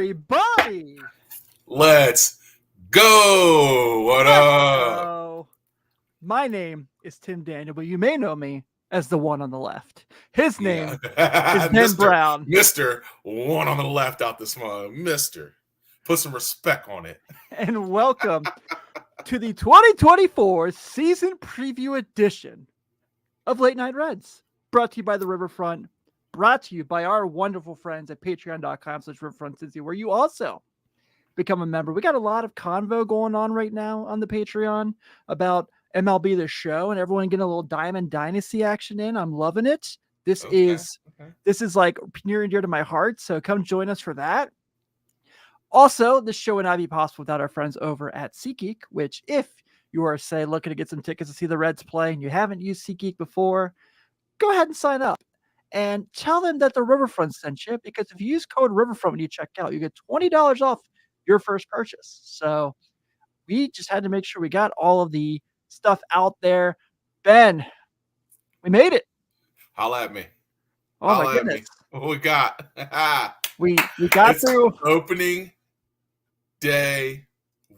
everybody. Let's go. What up? So, my name is Tim Daniel, but you may know me as the one on the left. His name is Ben Mr. Brown. Mr. One on the left out this month. Mr. Put some respect on it. And welcome to the 2024 season preview edition of Late Night Reds. Brought to you by the Riverfront. Brought to you by our wonderful friends at patreon.com/riverfrontcincy, where you also become a member. We got a lot of convo going on right now on the Patreon about MLB The Show and everyone getting a little Diamond Dynasty action in. I'm loving it. This is like near and dear to my heart. So come join us for that. Also, this show would not be possible without our friends over at SeatGeek, which if you are, say, looking to get some tickets to see the Reds play and you haven't used SeatGeek before, go ahead and sign up and tell them that the Riverfront sent you, because if you use code Riverfront when you check out, you get $20 off your first purchase. So we just had to make sure we got all of the stuff out there. Ben, we made it. Holla at me. Oh my goodness. What we got? we got it's through opening day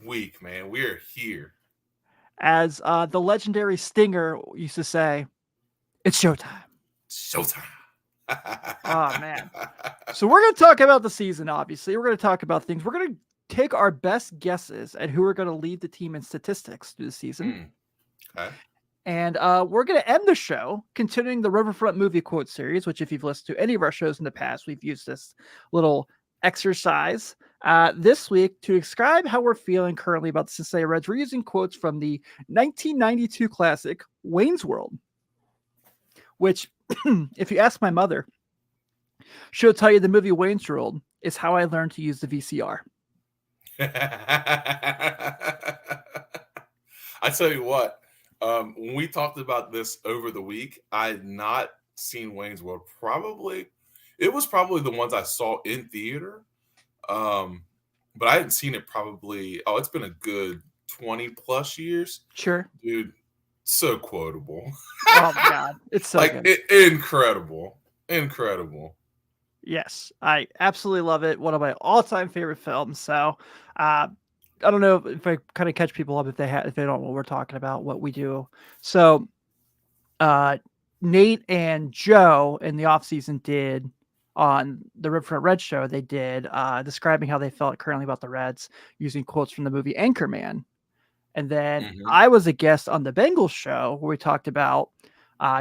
week, man. We're here. As the legendary Stinger used to say, it's showtime. Showtime. Oh, man. So we're going to talk about the season, obviously. We're going to talk about things. We're going to take our best guesses at who are going to lead the team in statistics through the season. Okay. And we're going to end the show continuing the Riverfront movie quote series, which if you've listened to any of our shows in the past, we've used this little exercise this week to describe how we're feeling currently about the Cincinnati Reds. We're using quotes from the 1992 classic Wayne's World, which, if you ask my mother, she'll tell you the movie Wayne's World is how I learned to use the VCR. I tell you what, when we talked about this over the week, I had not seen Wayne's World. It was probably the ones I saw in theater, but I hadn't seen it it's been a good 20 plus years. Sure. Dude, so quotable. Oh my God. It's so good. Incredible. Yes, I absolutely love it. One of my all-time favorite films. So I don't know if I kind of catch people up if they don't know what we're talking about, what we do. So Nate and Joe in the offseason did on the Riverfront Reds show, they did describing how they felt currently about the Reds using quotes from the movie Anchorman. And then I was a guest on the Bengals show where we talked about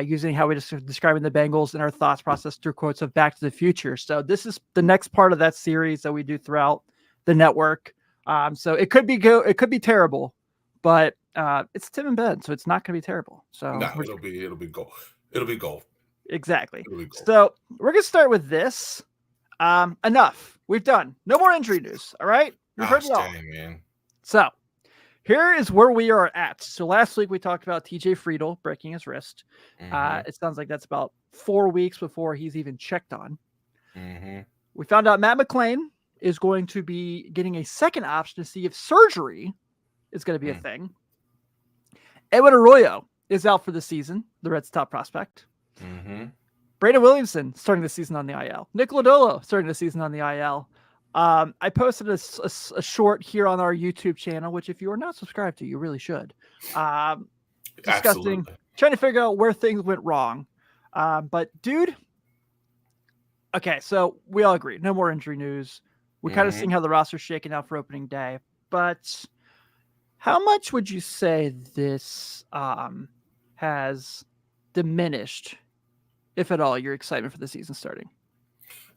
using how we just describing the Bengals and our thoughts process through quotes of Back to the Future. So this is the next part of that series that we do throughout the network. So it could be it could be terrible, but it's Tim and Ben, so it's not going to be terrible. So no, it'll be gold. It'll be gold. Exactly. It'll be gold. So we're going to start with this. Enough. We've done. No more injury news. All right. We've heard it all. Dang, man. So here is where we are at. So last week we talked about TJ Friedel breaking his wrist. It sounds like that's about 4 weeks before he's even checked on. We found out Matt McLain is going to be getting a second option to see if surgery is going to be a thing. Edwin Arroyo is out for the season, the Reds' top prospect. Brandon Williamson starting the season on the IL. Nick Lodolo starting the season on the IL. I posted a short here on our YouTube channel, which if you are not subscribed to, you really should. Discussing, trying to figure out where things went wrong. But dude, okay, so we all agree, no more injury news. We're kind of seeing how the roster's shaking out for opening day. But how much would you say this has diminished, if at all, your excitement for the season starting?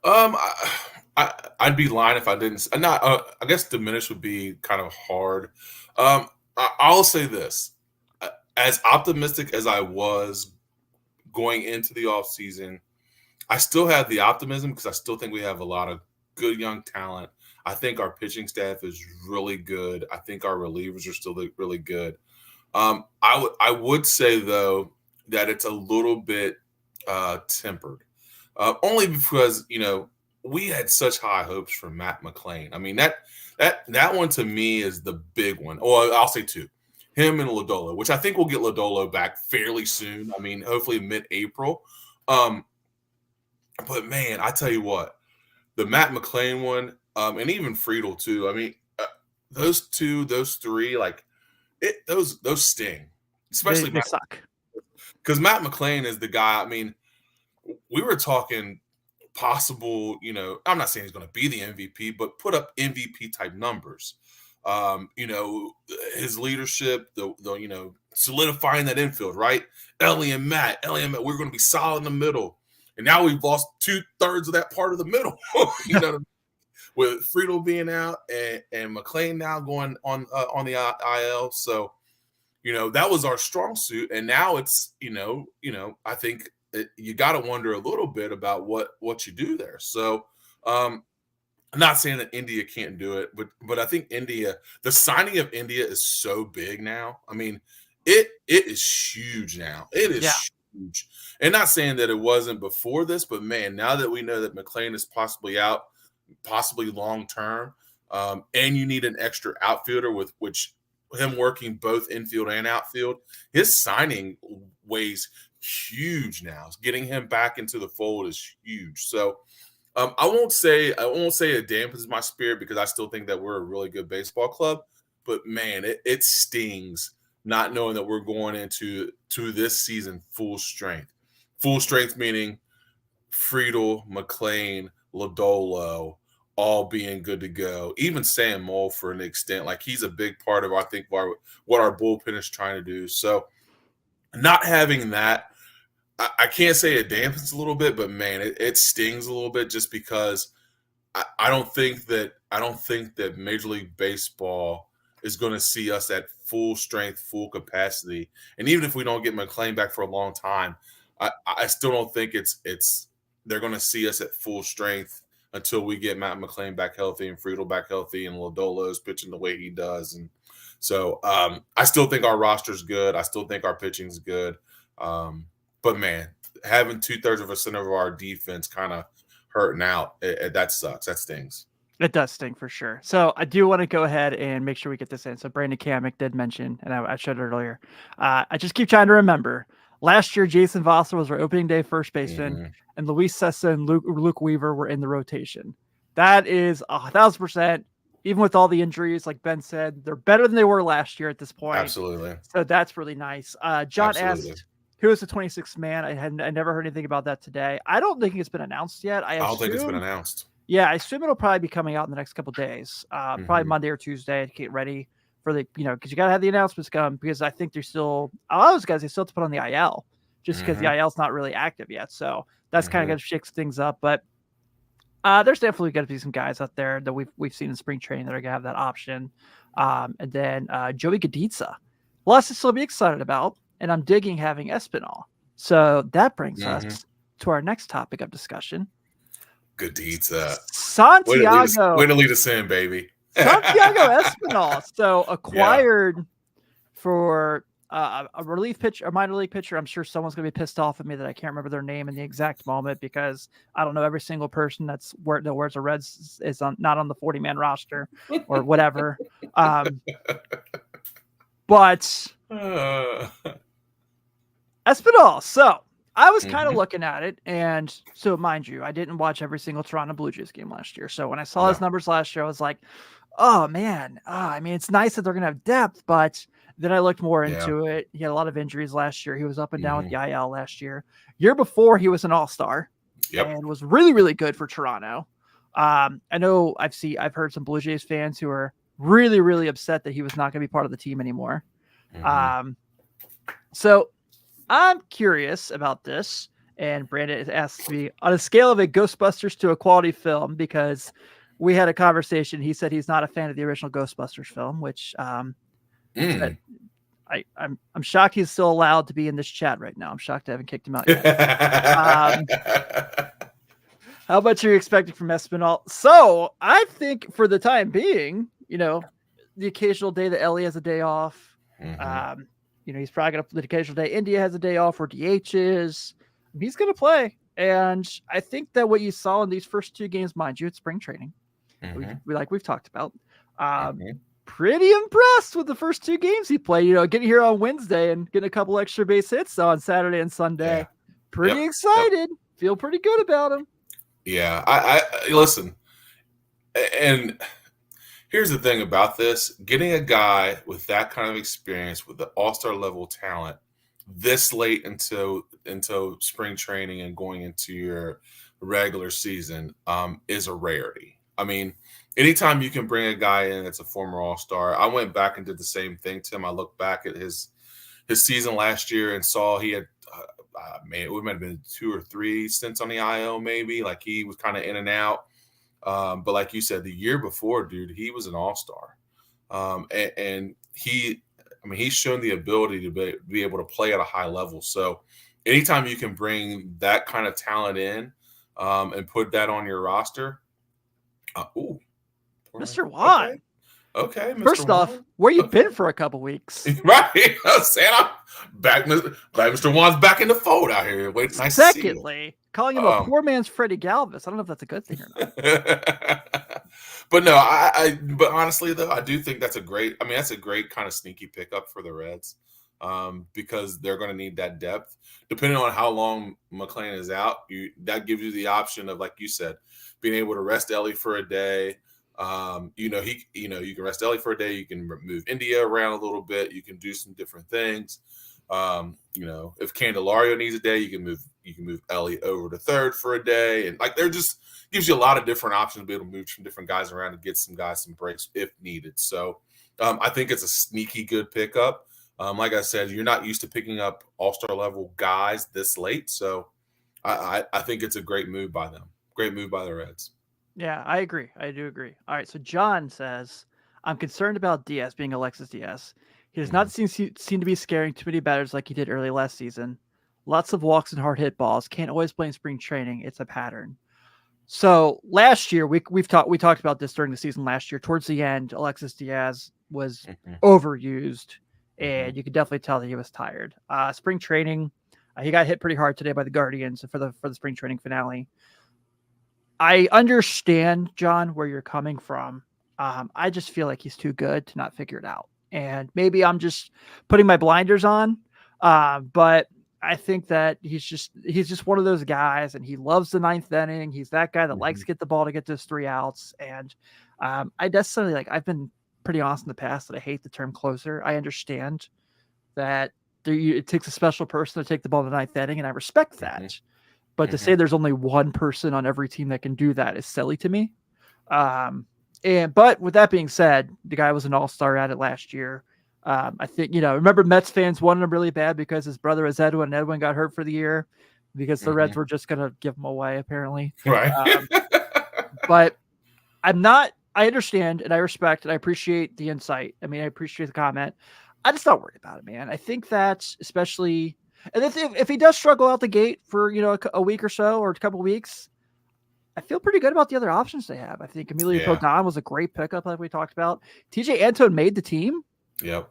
I'd be lying if I didn't. I guess diminish would be kind of hard. I'll say this: as optimistic as I was going into the offseason, I still have the optimism because I still think we have a lot of good young talent. I think our pitching staff is really good. I think our relievers are still really good. I would say though that it's a little bit tempered, only because we had such high hopes for Matt McLain. I mean that one to me is the big one. Or I'll say two, him and Lodolo, which I think we'll get Lodolo back fairly soon. I mean, hopefully mid-April. But man, I tell you what, the Matt McLain one, and even Friedel too. I mean, those three, like those sting, especially They Matt, suck. because Matt McClain is the guy. I mean, we were talking possible. I'm not saying he's going to be the MVP, but put up MVP type numbers. His leadership, the solidifying that infield, right? Elliot and Matt, we're going to be solid in the middle. And now we've lost 2/3 of that part of the middle. With Friedel being out and McClain now going on the IL. So, that was our strong suit. And now it's, I think you got to wonder a little bit about what you do there. So, I'm not saying that India can't do it, but I think the signing of India is so big now. I mean, it is huge now. It is huge. And not saying that it wasn't before this, but man, now that we know that McClain is possibly out, possibly long term, and you need an extra outfielder with which him working both infield and outfield, his signing weighs huge now. Getting him back into the fold is huge. So I won't say it dampens my spirit because I still think that we're a really good baseball club. But man, it stings not knowing that we're going into this season full strength. Full strength meaning Friedel, McClain, Lodolo all being good to go. Even Sam Moll for an extent, like he's a big part of I think what our bullpen is trying to do. So not having that, I can't say it dampens a little bit, but man, it stings a little bit just because I don't think that Major League Baseball is going to see us at full strength, full capacity. And even if we don't get McClain back for a long time, I still don't think they're going to see us at full strength until we get Matt McClain back healthy and Friedel back healthy and Lodolo's pitching the way he does. And so I still think our roster's good. I still think our pitching's good. But man, having 2/3% of our defense kind of hurting out, that sucks. That stings. It does sting for sure. So I do want to go ahead and make sure we get this in. So Brandon Kamick did mention, and I showed it earlier. I just keep trying to remember. Last year, Jason Vosser was our opening day first baseman, and Luis Sessa and Luke Weaver were in the rotation. That is 1,000%. Even with all the injuries, like Ben said, they're better than they were last year at this point. Absolutely. So that's really nice. John asked, who is the 26th man? I never heard anything about that today. I don't think it's been announced yet. I don't think it's been announced. Yeah, I assume it'll probably be coming out in the next couple of days, probably Monday or Tuesday to get ready for because you got to have the announcements come because I think there's still a lot of those guys they still have to put on the IL just because the IL is not really active yet. So that's kind of going to shake things up. But there's definitely going to be some guys out there that we've seen in spring training that are going to have that option. And then Joey Gaditza, lots to still be excited about. And I'm digging having Espinal. So that brings us to our next topic of discussion. Gaditza. Santiago. Way to lead us in, baby. Santiago Espinal. So acquired for a relief pitcher, a minor league pitcher. I'm sure someone's going to be pissed off at me that I can't remember their name in the exact moment because I don't know every single person that wears a Reds is not on the 40-man roster or whatever. But Espinal. So I was kind of looking at it, and so mind you, I didn't watch every single Toronto Blue Jays game last year. So when I saw his numbers last year, I was like, oh man, I mean, it's nice that they're going to have depth, but then I looked more into it. He had a lot of injuries last year. He was up and down with the IL last year. Year before, he was an all-star and was really, really good for Toronto. I know I've heard some Blue Jays fans who are really, really upset that he was not going to be part of the team anymore. So I'm curious about this. And Brandon asked me on a scale of a Ghostbusters to a quality film, because we had a conversation. He said he's not a fan of the original Ghostbusters film, which I'm shocked he's still allowed to be in this chat right now. I'm shocked I haven't kicked him out yet. How much are you expecting from Espinal? So I think for the time being, the occasional day that Ellie has a day off, he's probably going to, the occasional day India has a day off or DH is, he's going to play. And I think that what you saw in these first two games, mind you, it's spring training. We've talked about, pretty impressed with the first two games he played, getting here on Wednesday and getting a couple extra base hits on Saturday and Sunday. Pretty excited. Feel pretty good about him. Yeah. I listen, And here's the thing about this: getting a guy with that kind of experience, with the all-star level talent, this late into spring training and going into your regular season is a rarity. I mean, anytime you can bring a guy in that's a former all-star, I went back and did the same thing, Tim. I looked back at his season last year and saw he had man, it might have been 2 or 3 stints on the IO, maybe. Like he was kind of in and out. But like you said, the year before, dude, he was an all-star. And he's shown the ability to be able to play at a high level. So anytime you can bring that kind of talent in and put that on your roster, ooh, Mr. Juan. Okay, Mr. First off, Juan. where you been for a couple weeks? Right. I was saying, I'm back. Glad Mr. Juan's back in the fold out here. Wait, nice Secondly, to see calling him a poor man's Freddie Galvis. I don't know if that's a good thing or not. But no, but honestly though, I do think that's a great kind of sneaky pickup for the Reds. Because they're going to need that depth. Depending on how long McClain is out, that gives you the option of, like you said, being able to rest Ellie for a day. You can rest Ellie for a day. You can move India around a little bit. You can do some different things. If Candelario needs a day, you can move Ellie over to third for a day, and like there just gives you a lot of different options to be able to move some different guys around and get some guys some breaks if needed. So I think it's a sneaky good pickup. Like I said, you're not used to picking up all-star level guys this late, so I think it's a great move by them. Great move by the Reds. Yeah, I agree. I do agree. All right, so John says, I'm concerned about Diaz being Alexis Diaz. He does not seem to be scaring too many batters like he did early last season. Lots of walks and hard hit balls. Can't always play in spring training. It's a pattern. So last year, we talked about this during the season last year. Towards the end, Alexis Diaz was overused, and you could definitely tell that he was tired. Spring training, he got hit pretty hard today by the Guardians for the spring training finale. I understand, John, where you're coming from. I just feel like he's too good to not figure it out. And maybe I'm just putting my blinders on. But I think that he's just one of those guys, and he loves the ninth inning. He's that guy that likes to get the ball to get those 3 outs. And I necessarily I've been pretty honest in the past that I hate the term closer. I understand that it takes a special person to take the ball in the ninth inning, and I respect that. But to say there's only one person on every team that can do that is silly to me. But with that being said, the guy was an all-star at it last year. I think, remember Mets fans wanted him really bad because his brother is Edwin, and Edwin got hurt for the year because the Reds were just going to give him away, apparently. Right. But I understand and I respect and I appreciate the insight. I mean, I appreciate the comment. I'm just not worried about it, man. I think that especially, and if he does struggle out the gate for, a week or so or a couple of weeks, I feel pretty good about the other options they have. I think Emilio Rodon was a great pickup, like we talked about. TJ Antone made the team. Yep.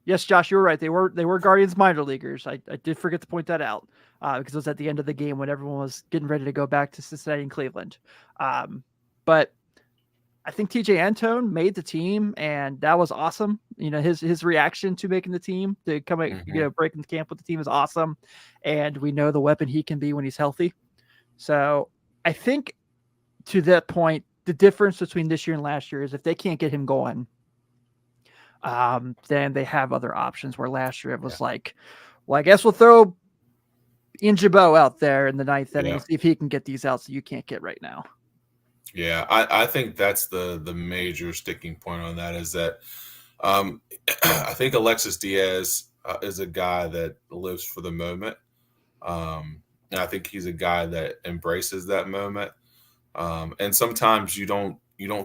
Yes, Josh, you were right. They were Guardians minor leaguers. I did forget to point that out because it was at the end of the game when everyone was getting ready to go back to Cincinnati and Cleveland. But I think TJ Antone made the team, and that was awesome. His reaction to making the team, to coming, breaking the camp with the team is awesome. And we know the weapon he can be when he's healthy. So I think to that point, the difference between this year and last year is if they can't get him going, then they have other options, where last year it was like, well, I guess we'll throw Ian Jabot out there in the ninth inning and see if he can get these outs that you can't get right now. Yeah, I think that's the major sticking point on that is that I think Alexis Diaz is a guy that lives for the moment. And I think he's a guy that embraces that moment. And sometimes you don't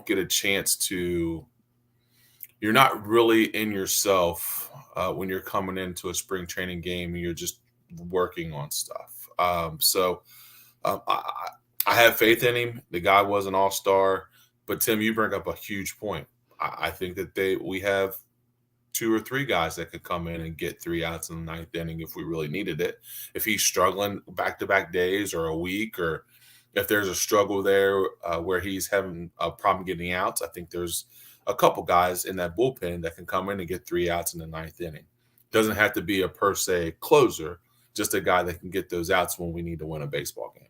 get a chance to, you're not really in yourself when you're coming into a spring training game and you're just working on stuff. I have faith in him. The guy was an all-star, but Tim, you bring up a huge point. I think that we have 2 or 3 guys that could come in and get 3 outs in the ninth inning if we really needed it. If he's struggling back-to-back days or a week, or if there's a struggle there where he's having a problem getting outs, I think there's a couple guys in that bullpen that can come in and get 3 outs in the ninth inning. Doesn't have to be a per se closer, just a guy that can get those outs when we need to win a baseball game.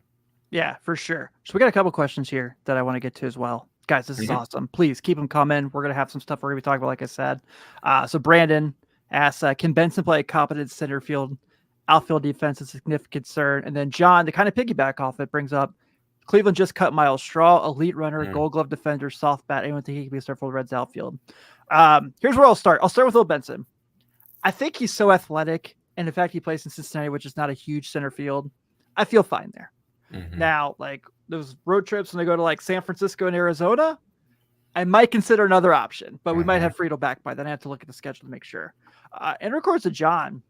Yeah, for sure. So we got a couple questions here that I want to get to as well. Guys, this is awesome. Please keep them coming. We're going to have some stuff we're going to be talking about, like I said. So Brandon asks, can Benson play a competent center field, outfield defense a significant concern? And then John, to kind of piggyback off it, brings up Cleveland just cut Miles Straw, elite runner, gold glove defender, soft bat. Anyone think he can be a start for the Reds outfield? Here's where I'll start. I'll start with Will Benson. I think he's so athletic. And in fact, he plays in Cincinnati, which is not a huge center field. I feel fine there. Now, like those road trips when they go to like San Francisco and Arizona, I might consider another option, but we might have Friedel back by then. I have to look at the schedule to make sure. In regards to John,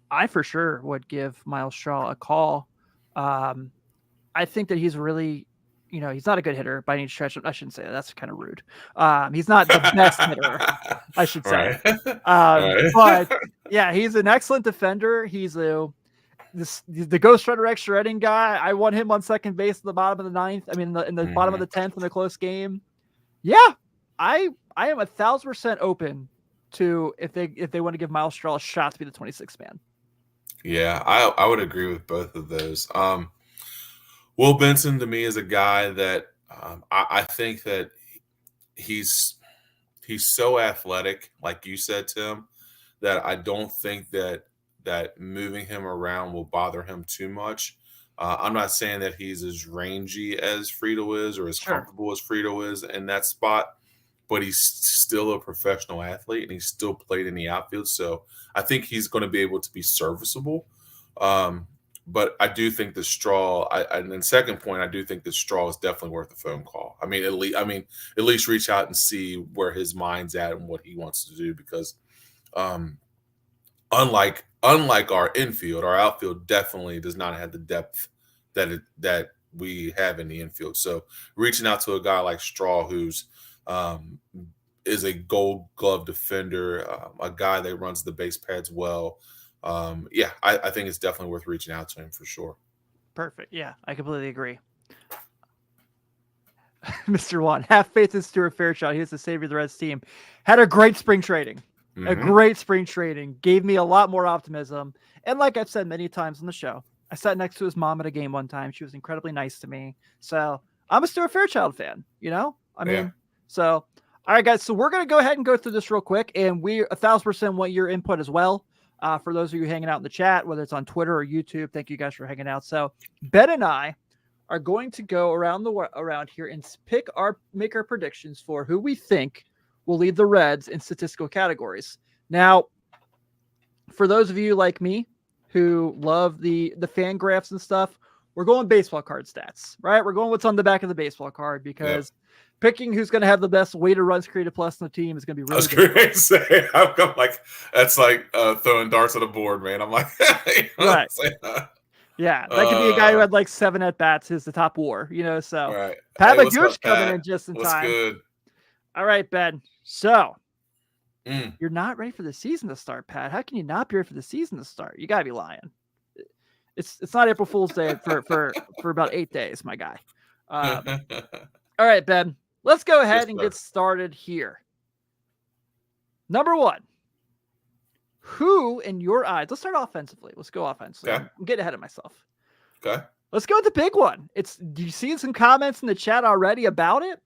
I for sure would give Miles Straw a call. I think that he's really, he's not a good hitter by any stretch. I shouldn't say that. That's kind of rude. He's not the best hitter, I should say. But yeah, he's an excellent defender. He's the ghost runner extra inning guy. I want him on second base at the bottom of the ninth. I mean, in the bottom of the 10th in a close game. Yeah, I am 1,000% open to if they want to give Miles Straw a shot to be the 26th man. Yeah, I would agree with both of those. Will Benson to me is a guy that I think that he's so athletic, like you said, Tim, that I don't think that moving him around will bother him too much. I'm not saying that he's as rangy as Friedel is or as comfortable as Friedel is in that spot, but he's still a professional athlete and he's still played in the outfield. So I think he's going to be able to be serviceable. But I do think the Straw, and then second point, I do think the Straw is definitely worth a phone call. I mean, at least reach out and see where his mind's at and what he wants to do, because unlike our infield, our outfield definitely does not have the depth that we have in the infield. So reaching out to a guy like Straw, who's is a gold glove defender, a guy that runs the base pads well. I think it's definitely worth reaching out to him for sure. Perfect. Yeah, I completely agree. Mr. Juan, have faith in Stuart Fairchild. He is the savior of the Reds team. Had a great spring trading. A great spring trading. Gave me a lot more optimism. And like I've said many times on the show, I sat next to his mom at a game one time. She was incredibly nice to me. So I'm a Stuart Fairchild fan, So, all right, guys. So we're going to go ahead and go through this real quick. And we 1,000% want your input as well. For those of you hanging out in the chat, whether it's on Twitter or YouTube, thank you guys for hanging out. So Ben and I are going to go around here and make our predictions for who we think will lead the Reds in statistical categories. Now, for those of you like me who love the fan graphs and stuff, we're going baseball card stats, right? We're going what's on the back of the baseball card, because picking who's going to have the best weighted runs created plus in the team is going to be really difficult. I was going to say, I'm like, that's like throwing darts at a board, man. I'm like, right. Yeah, that could be a guy who had like 7 at-bats is the top WAR, so. Right. Pat McGooch coming in just in time. Good? All right, Ben. So, you're not ready for the season to start, Pat. How can you not be ready for the season to start? You got to be lying. It's not April Fool's Day for about 8 days, my guy. All right, Ben. Let's go ahead and get started here. Number 1. Who, in your eyes, let's start offensively. Let's go offensively. Okay. I'm getting ahead of myself. Okay. Let's go with the big one. Do you see some comments in the chat already about it?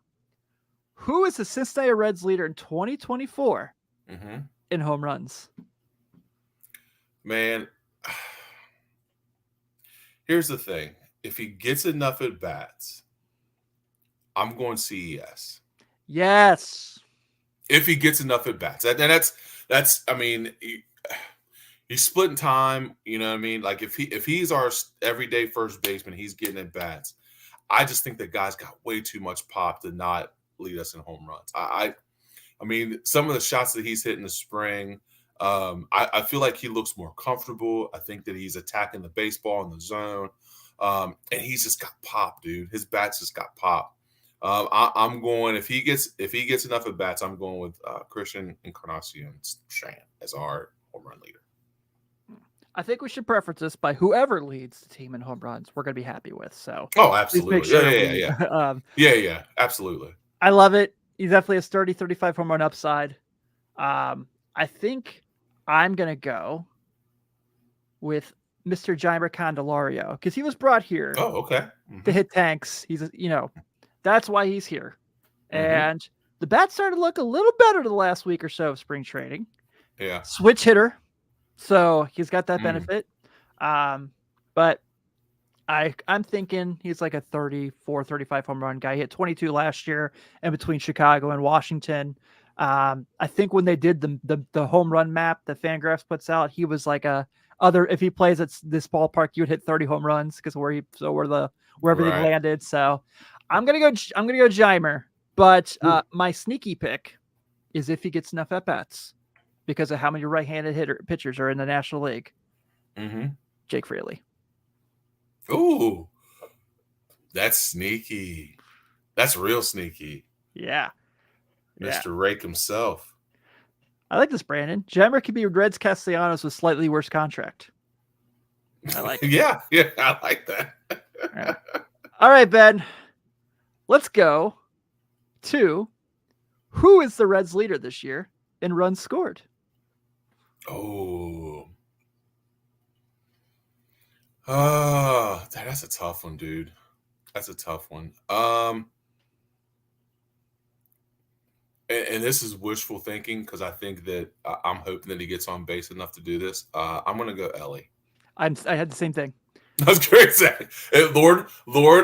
Who is the Cincinnati Reds leader in 2024 in home runs? Man, here's the thing. If he gets enough at bats, I'm going CES. Yes. If he gets enough at bats. And that's I mean, he's splitting time, you know what I mean? Like if he's our everyday first baseman, he's getting at bats. I just think that guy's got way too much pop to not lead us in home runs. I mean, some of the shots that he's hit in the spring, I feel like he looks more comfortable. I think that he's attacking the baseball in the zone. And he's just got pop, dude. His bats just got pop. I'm going, if he gets enough at bats, I'm going with Christian Encarnacion Strand as our home run leader. I think we should preference this by whoever leads the team in home runs, we're going to be happy with. So, absolutely. Sure yeah, absolutely. I love it. He definitely has 30, 35 home run upside. I think I'm going to go with Mr. Jeimer Candelario because he was brought here. Oh, okay. to hit tanks. He's, that's why he's here. Mm-hmm. And the bat started to look a little better the last week or so of spring training. Yeah. Switch hitter. So he's got that benefit. But I'm thinking he's like a 34, 35 home run guy. He hit 22 last year in between Chicago and Washington. I think when they did the home run map that Fangraphs puts out, he was like if he plays at this ballpark, you would hit 30 home runs because where everything landed. So I'm gonna go Jeimer, but my sneaky pick is if he gets enough at bats because of how many right-handed pitchers are in the National League. Jake Fraley. Ooh, that's sneaky. That's real sneaky. Yeah. Mr. Rake himself. I like this, Brandon. Jeimer could be Reds Castellanos with slightly worse contract. I like it. Yeah, I like that. Yeah. All right, Ben. Let's go to who is the Reds leader this year in runs scored? Oh, that's a tough one, dude. That's a tough one. And this is wishful thinking because I think that I'm hoping that he gets on base enough to do this. I'm going to go Ellie. I had the same thing. That's crazy. Lord,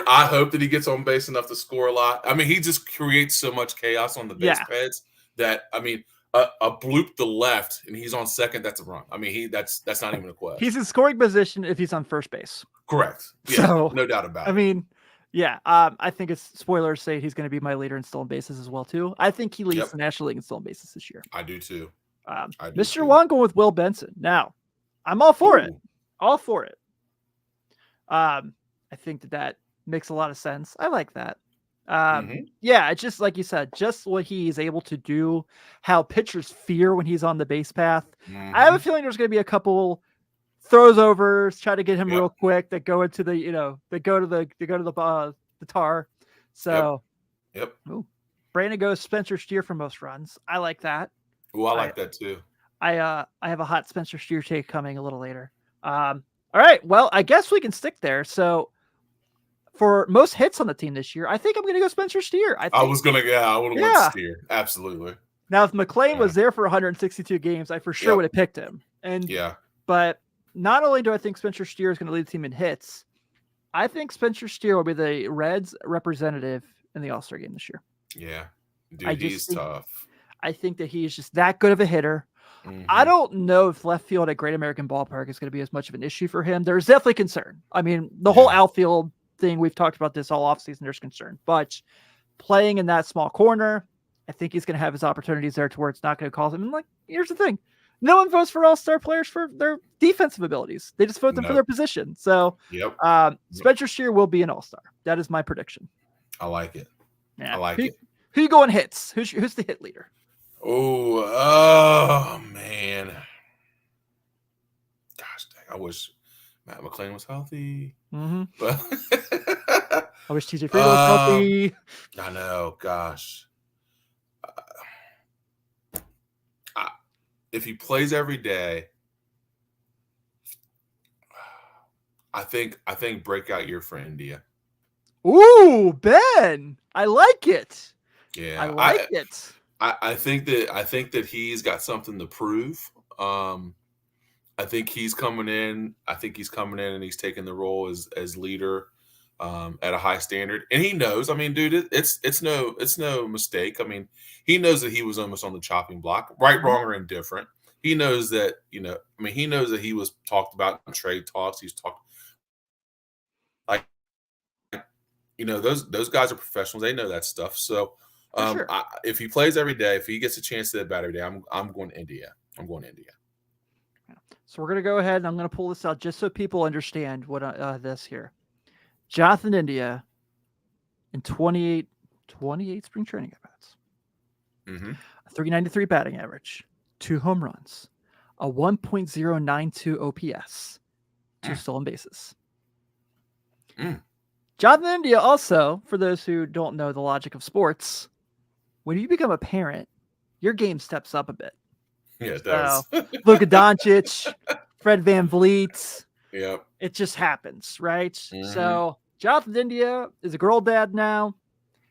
I hope that he gets on base enough to score a lot. I mean, he just creates so much chaos on the base pads that, I mean, a bloop to left and he's on second, that's a run. I mean, that's not even a question. He's in scoring position if he's on first base. Correct. Yeah, so, no doubt about it. I mean, yeah, I think it's spoilers say he's going to be my leader in stolen bases as well, too. I think he leads the National League in stolen bases this year. I do, too. Mr. Wong going with Will Benson. Now, I'm all for it. All for it. I think that makes a lot of sense. I like that. Yeah, it's just like you said, just what he's able to do, how pitchers fear when he's on the base path. I have a feeling there's going to be a couple throws overs, try to get him real quick that go into the, the tar. So, ooh, Brandon goes Spencer Steer for most runs. I like that. Oh, I like that too. I have a hot Spencer Steer take coming a little later. All right. Well, I guess we can stick there. So for most hits on the team this year, I think I'm going to go Spencer Steer. I would have went Steer. Absolutely. Now, if McLean was there for 162 games, I for sure would have picked him. But not only do I think Spencer Steer is going to lead the team in hits, I think Spencer Steer will be the Reds representative in the All-Star game this year. Yeah. Dude, he's tough. I think that he's just that good of a hitter. I don't know if left field at Great American Ballpark is going to be as much of an issue for him. There's definitely concern. I mean, the whole outfield thing, we've talked about this all offseason, there's concern. But playing in that small corner, I think he's going to have his opportunities there to where it's not going to cause him. And like, here's the thing. No one votes for all-star players for their defensive abilities. They just vote them for their position. So Spencer Steer will be an all-star. That is my prediction. I like it. Yeah. I like it. Who you going hits? Who's the hit leader? Oh, man. Gosh dang, I wish Matt McLean was healthy. But I wish TJ Friedel was healthy. I know, gosh. If he plays every day, I think breakout year for India. Ooh, Ben. I like it. Yeah. I like it. I think that he's got something to prove. I think he's coming in. And he's taking the role as leader at a high standard. And he knows. I mean, dude, it's no mistake. I mean, he knows that he was almost on the chopping block, right, wrong, or indifferent. He knows that, he knows that he was talked about in trade talks. He's talked those guys are professionals. They know that stuff. So sure. If he plays every day, if he gets a chance to bat every day, I'm going to India. So we're going to go ahead and I'm going to pull this out just so people understand what this here. Jonathan India in 28 spring training at-bats. A 393 batting average, 2 home runs, a 1.092 OPS, 2 stolen bases. Jonathan India also, for those who don't know the logic of sports, when you become a parent, your game steps up a bit. Yeah, it does. Luka Doncic, Fred VanVleet. Yep. It just happens, right? So Jonathan India is a girl dad now.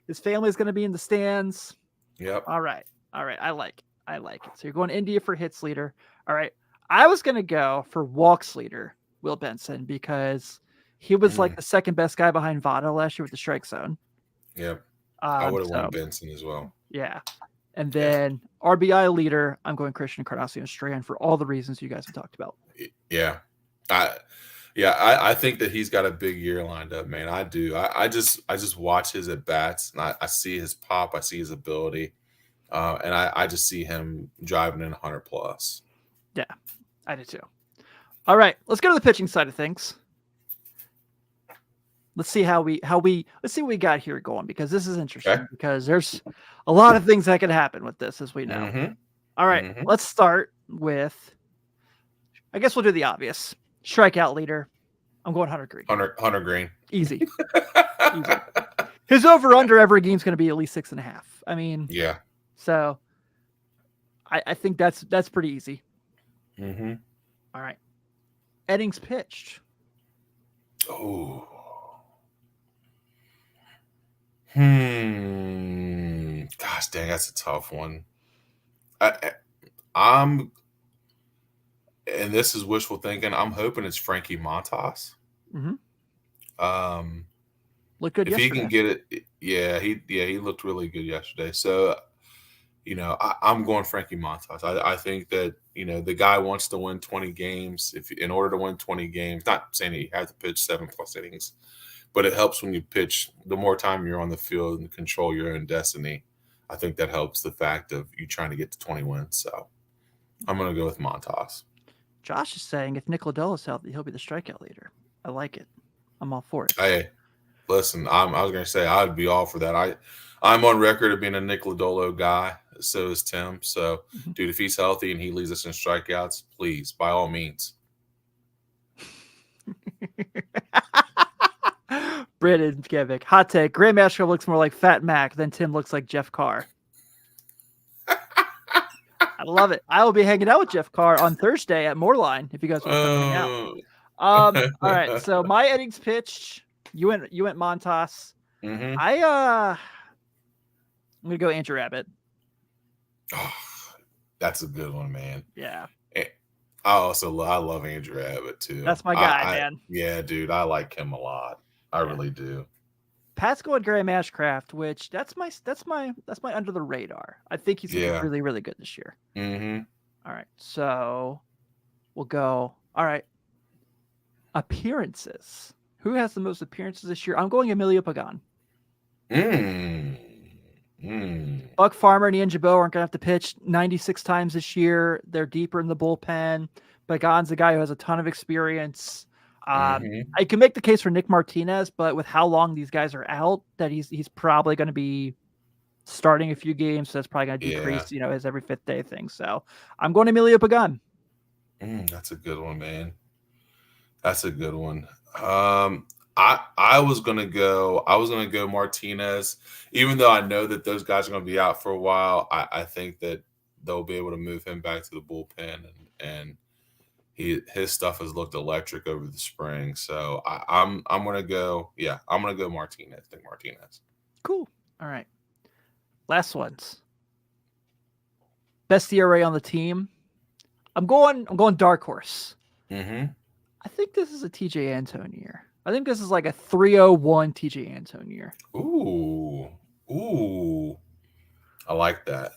His family is going to be in the stands. Yep. All right. I like it. So you're going India for hits leader. All right. I was going to go for walks leader, Will Benson, because he was like the second best guy behind Votto last year with the strike zone. Yep. I would have won Benson as well. Yeah. And then RBI leader, I'm going Christian Encarnacion Strand for all the reasons you guys have talked about. Yeah. I think that he's got a big year lined up, man. I do. I just watch his at bats, and I see his pop. I see his ability, and I just see him driving in 100 plus. Yeah, I do too. All right, let's go to the pitching side of things. Let's see let's see what we got here going, because this is interesting because there's a lot of things that could happen with this, as we know. Mm-hmm. All right, let's start with, I guess we'll do the obvious. Strikeout leader. I'm going Hunter Greene. Hunter Greene. Easy. His over-under every game is going to be at least 6.5. I mean, yeah. So I think that's pretty easy. Mm-hmm. All right. Innings pitched. Oh. Gosh dang, that's a tough one. I'm, and this is wishful thinking, I'm hoping it's Frankie Montas. Mm-hmm. Looked good if yesterday. He can get it, he looked really good yesterday. So, I'm going Frankie Montas. I think that, the guy wants to win 20 games. If in order to win 20 games, not saying he has to pitch 7+ innings, but it helps when you pitch. The more time you're on the field and control your own destiny, I think that helps the fact of you trying to get to 20 wins. So I'm going to go with Montas. Josh is saying if Nick Lodell is healthy, he'll be the strikeout leader. I like it. I'm all for it. Hey, listen, I was going to say I'd be all for that. I'm on record of being a Nick Lodolo guy. So is Tim. So, dude, if he's healthy and he leads us in strikeouts, please, by all means. Brandon Gevick, hot take. Graham Ashcraft looks more like Fat Mac than Tim looks like Jeff Carr. I love it. I will be hanging out with Jeff Carr on Thursday at Moorline if you guys want to come hang out. All right. So my innings pitched. You went Montas. Mm-hmm. I'm gonna go Andrew Abbott. Oh, that's a good one, man. Yeah. I love Andrew Abbott too. That's my guy, man. Yeah, dude, I like him a lot. I really do. Pat's going Graham Ashcraft, which that's my under the radar. I think he's gonna be really, really good this year. Mm-hmm. All right, so we'll go. All right, appearances. Who has the most appearances this year? I'm going Emilio Pagan. Buck Farmer and Ian Jabot aren't going to have to pitch 96 times this year. They're deeper in the bullpen. Pagan's a guy who has a ton of experience. I can make the case for Nick Martinez, but with how long these guys are out, that he's probably going to be starting a few games. So that's probably going to decrease, his every fifth day thing. So I'm going Emilio Pagan. That's a good one, man. That's a good one. I was gonna go Martinez, even though I know that those guys are gonna be out for a while. I think that they'll be able to move him back to the bullpen, and his stuff has looked electric over the spring. So I'm gonna go Martinez. I think Martinez. Cool. All right. Last ones. Best ERA on the team. I'm going dark horse. Mm-hmm. I think this is a TJ Antone year. I think this is like a 301 TJ Antone year. Ooh. I like that.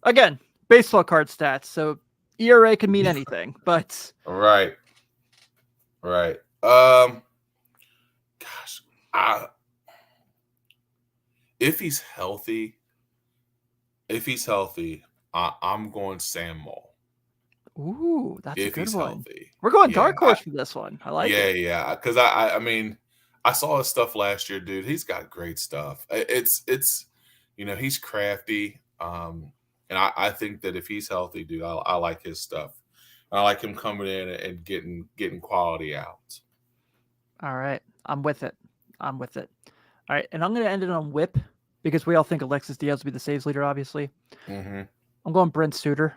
Again, baseball card stats. So ERA can mean anything, but right. If he's healthy, I'm going Sam Moll. Ooh, that's a good one. Healthy. We're going dark horse for this one. I like it. Yeah. Because I mean, I saw his stuff last year, dude. He's got great stuff. It's he's crafty. And I think that if he's healthy, dude, I like his stuff. I like him coming in and getting quality out. All right, I'm with it. All right, and I'm going to end it on whip because we all think Alexis Diaz will be the saves leader. Obviously, I'm going Brent Suter.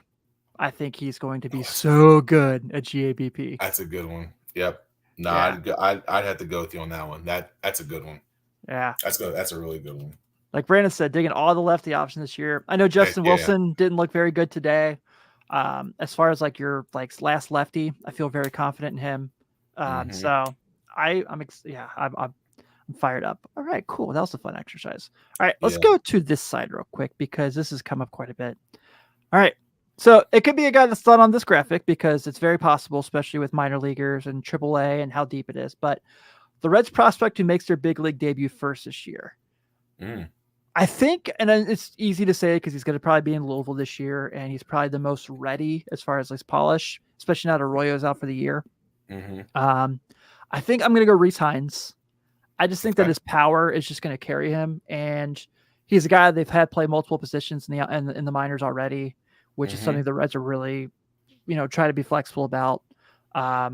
I think he's going to be so good at GABP. That's a good one. Yep. No, Yeah. I'd have to go with you on that one. That's a good one. Yeah. That's a really good one. Like Brandon said, digging all the lefty options this year. I know Heck Justin yeah. Wilson didn't look very good today. As far as like your like last lefty, I feel very confident in him. Mm-hmm. So I'm fired up. All right, cool. That was a fun exercise. All right, let's Yeah. go to this side real quick because this has come up quite a bit. All right. So it could be a guy that's not on this graphic because it's very possible, especially with minor leaguers and AAA and how deep it is. But the Reds prospect who makes their big league debut first this year. Mm. I think, and it's easy to say because he's going to probably be in Louisville this year, and he's probably the most ready as far as his polish, especially now that Arroyo's out for the year. Mm-hmm. I think I'm going to go Rhys Hines. I just think that Okay. his power is just going to carry him, and he's a guy they've had play multiple positions in the minors already, which is Mm-hmm. something the Reds are really, try to be flexible about. I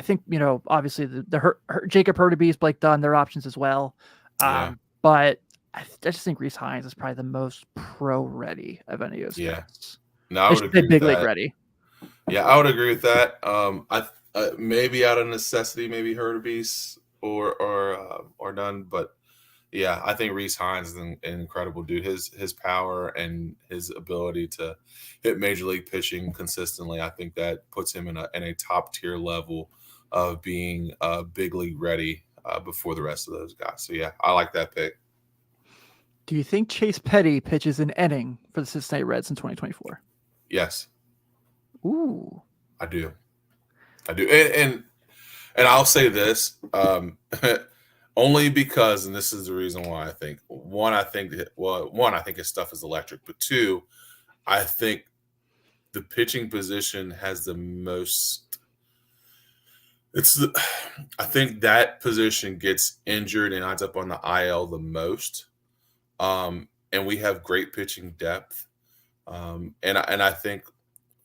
think, obviously the Jacob Hurtubise, Blake Dunn, their options as well. Yeah. But I just think Rhys Hines is probably the most pro ready of any of those Yeah. guys. No, I would agree with big league that. ready. Yeah, I would agree with that. I maybe out of necessity, maybe Hurtubise or none, but yeah, I think Rhys Hines is an incredible dude. His power and his ability to hit major league pitching consistently, I think that puts him in a top tier level of being big league ready before the rest of those guys. So yeah, I like that pick. Do you think Chase Petty pitches an inning for the Cincinnati Reds in 2024? Yes, Ooh, I do. And I'll say this. Only because, and this is the reason why I think I think his stuff is electric, but two, I think the pitching position has the most. I think that position gets injured and ends up on the IL the most, and we have great pitching depth, and I think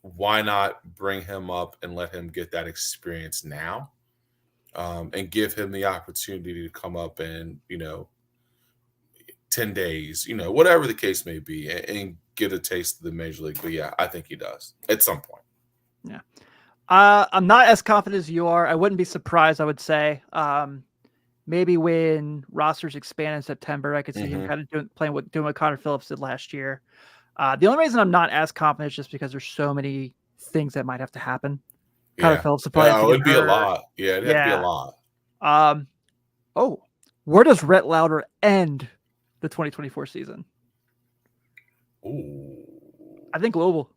why not bring him up and let him get that experience now. And give him the opportunity to come up in, 10 days, whatever the case may be, and get a taste of the major league. But yeah, I think he does at some point. Yeah. I'm not as confident as you are. I wouldn't be surprised, I would say. Maybe when rosters expand in September, I could see him kind of doing what Connor Phillips did last year. The only reason I'm not as confident is just because there's so many things that might have to happen. Connor Phillips would probably have to it get would be a hurt. lot. Yeah, it'd have to be a lot. Where does Rhett Lauder end the 2024 season? Ooh, I think Louisville.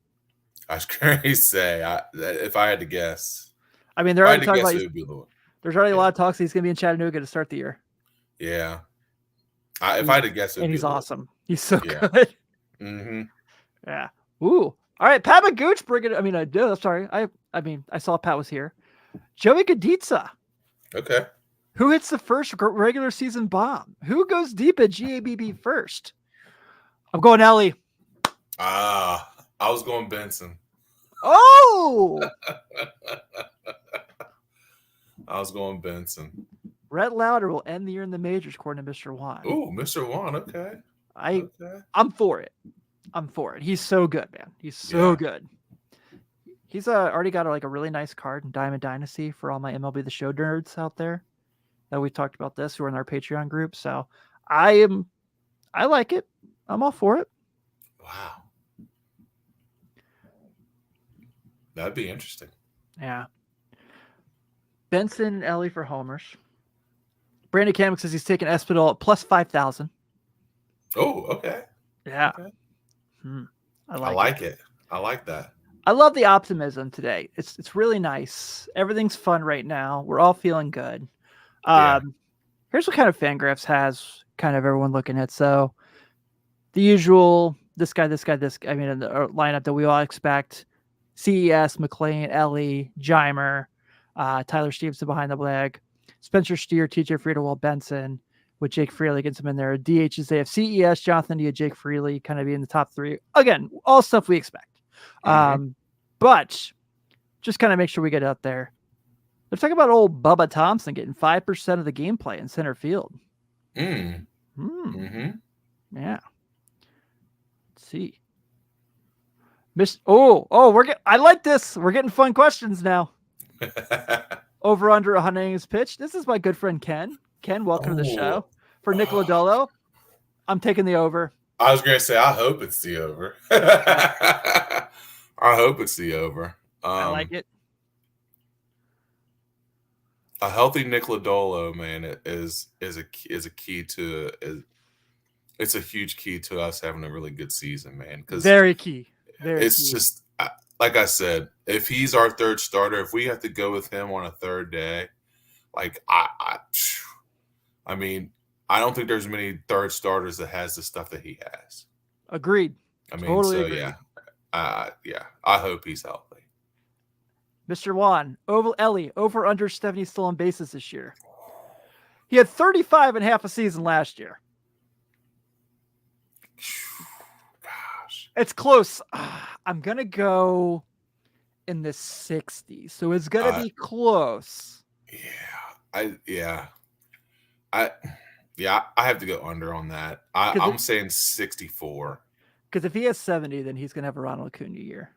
I was going to say, if I had to guess, I mean, they're already talking about. It would be Louisville. There's already a lot of talks. He's going to be in Chattanooga to start the year. Yeah, if I had to guess, it would and be he's Louisville. awesome. He's so good. Mm-hmm. Yeah. Ooh. All right, Pat Magooch bringing. I mean, sorry. I saw Pat was here. Joey Gaditza. Okay. Who hits the first regular season bomb? Who goes deep at GABB first? I'm going Ellie. I was going Benson. Oh! I was going Benson. Rhett Lauder will end the year in the majors, according to Mr. Juan. Ooh, Mr. Juan. Okay. I'm for it. He's so good, man. He's so good. He's already got a really nice card in Diamond Dynasty for all my MLB The Show nerds out there that we talked about this who are in our Patreon group. So I like it. I'm all for it. Wow. That'd be interesting. Yeah. Benson and Ellie for homers. Brandon Kamek says he's taking Espinal at plus 5,000. Oh, okay. Yeah. Okay. I like it. I like that. I love the optimism today. It's really nice. Everything's fun right now. We're all feeling good. Here's what kind of Fangraphs has kind of everyone looking at. So the usual, this guy. I mean, in the lineup that we all expect: CES, McLean, Ellie, Jeimer, Tyler Stevenson behind the leg, Spencer Steer, TJ Friedewald, Benson, with Jake Freely gets him in there. DHs, they have CES, Jonathan Dia, Jake Freely kind of be in the top three. Again, all stuff we expect. But just kind of make sure we get out there. Let's talk about old Bubba Thompson getting 5% of the gameplay in center field. Yeah. Let's see. I like this. We're getting fun questions now. over under 100 innings pitched. This is my good friend Ken. Ken, welcome to the show. For Nick Lodolo, I'm taking the over. I was going to say, I hope it's the over. I hope it's the over. I like it. A healthy Nick Lodolo, man, is a key to it's a huge key to us having a really good season, man. Because very key. Just like I said, if he's our third starter, if we have to go with him on a third day, like I mean, I don't think there's many third starters that has the stuff that he has. Agreed. I mean, totally agreed. yeah. I hope he's healthy. Mr. Juan, Ellie, over under 70 stolen bases this year. He had 35 and half a season last year. Gosh. It's close. I'm going to go in the 60s. So it's going to be close. I have to go under on that. I'm saying 64. Because if he has 70, then he's going to have a Ronald Acuna year.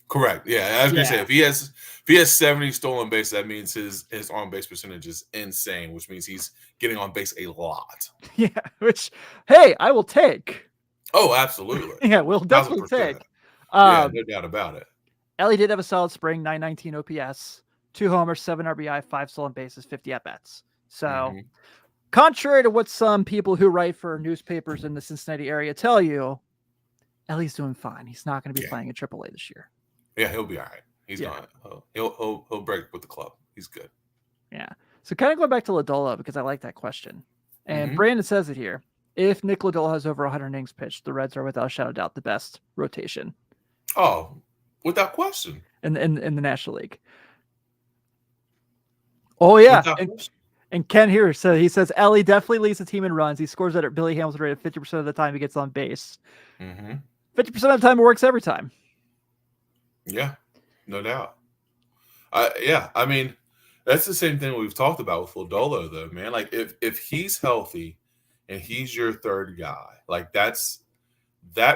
Correct. Yeah, I was gonna say if he has 70 stolen bases, that means his on base percentage is insane, which means he's getting on base a lot. Yeah, which hey, I will take. Oh, absolutely. Yeah, we'll definitely take. No doubt about it. Ellie did have a solid spring, 919 OPS, 2 homers, 7 RBI, 5 stolen bases, 50 at bats. So, contrary to what some people who write for newspapers in the Cincinnati area tell you, Ellie's doing fine. He's not going to be playing in AAA this year. Yeah, he'll be all right. He's not. He'll break with the club. He's good. Yeah. So kind of going back to Lodolo because I like that question. And Brandon says it here. If Nick Lodolo has over 100 innings pitched, the Reds are without a shadow of doubt the best rotation. Oh, without question. In the National League. Oh yeah. And Ken here he says Ellie definitely leads the team in runs. He scores at Billy Hamilton rate of 50% of the time he gets on base. 50% of the time it works every time. Yeah, no doubt. I mean, that's the same thing we've talked about with Lodolo, though, man. Like, if he's healthy and he's your third guy, like that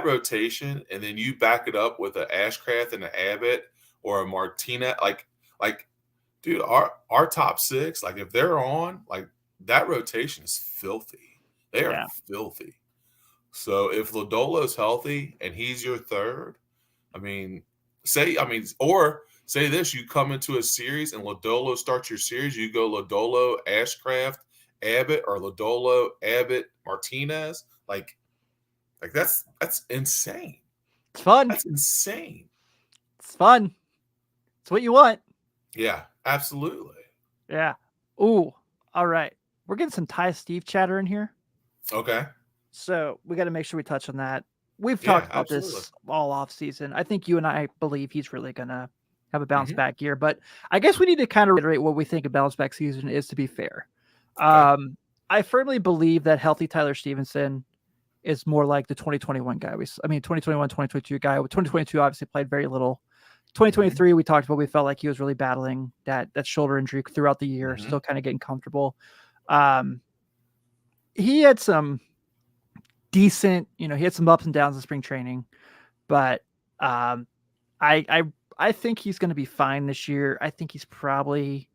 rotation, and then you back it up with an Ashcraft and an Abbott or a Martinez, like, dude, our top 6, like if they're on, like that rotation is filthy. They are filthy. So if Lodolo's healthy and he's your third, or say this, you come into a series and Lodolo starts your series, you go Lodolo, Ashcraft, Abbott, or Lodolo, Abbott, Martinez. Like that's insane. It's fun. That's insane. It's fun. It's what you want. Yeah, absolutely. Yeah. Ooh. All right. We're getting some Ty Steve chatter in here. Okay. So we got to make sure we touch on that. We've talked about this all off season. I think you and I believe he's really going to have a bounce back year, but I guess we need to kind of reiterate what we think a bounce back season is, to be fair. Okay. I firmly believe that healthy Tyler Stevenson is more like the 2021 guy. 2021, 2022 guy. 2022 obviously played very little. 2023, we talked about, we felt like he was really battling that shoulder injury throughout the year, still kind of getting comfortable. He had some decent, he had some ups and downs in spring training, but I think he's going to be fine this year. I think he's probably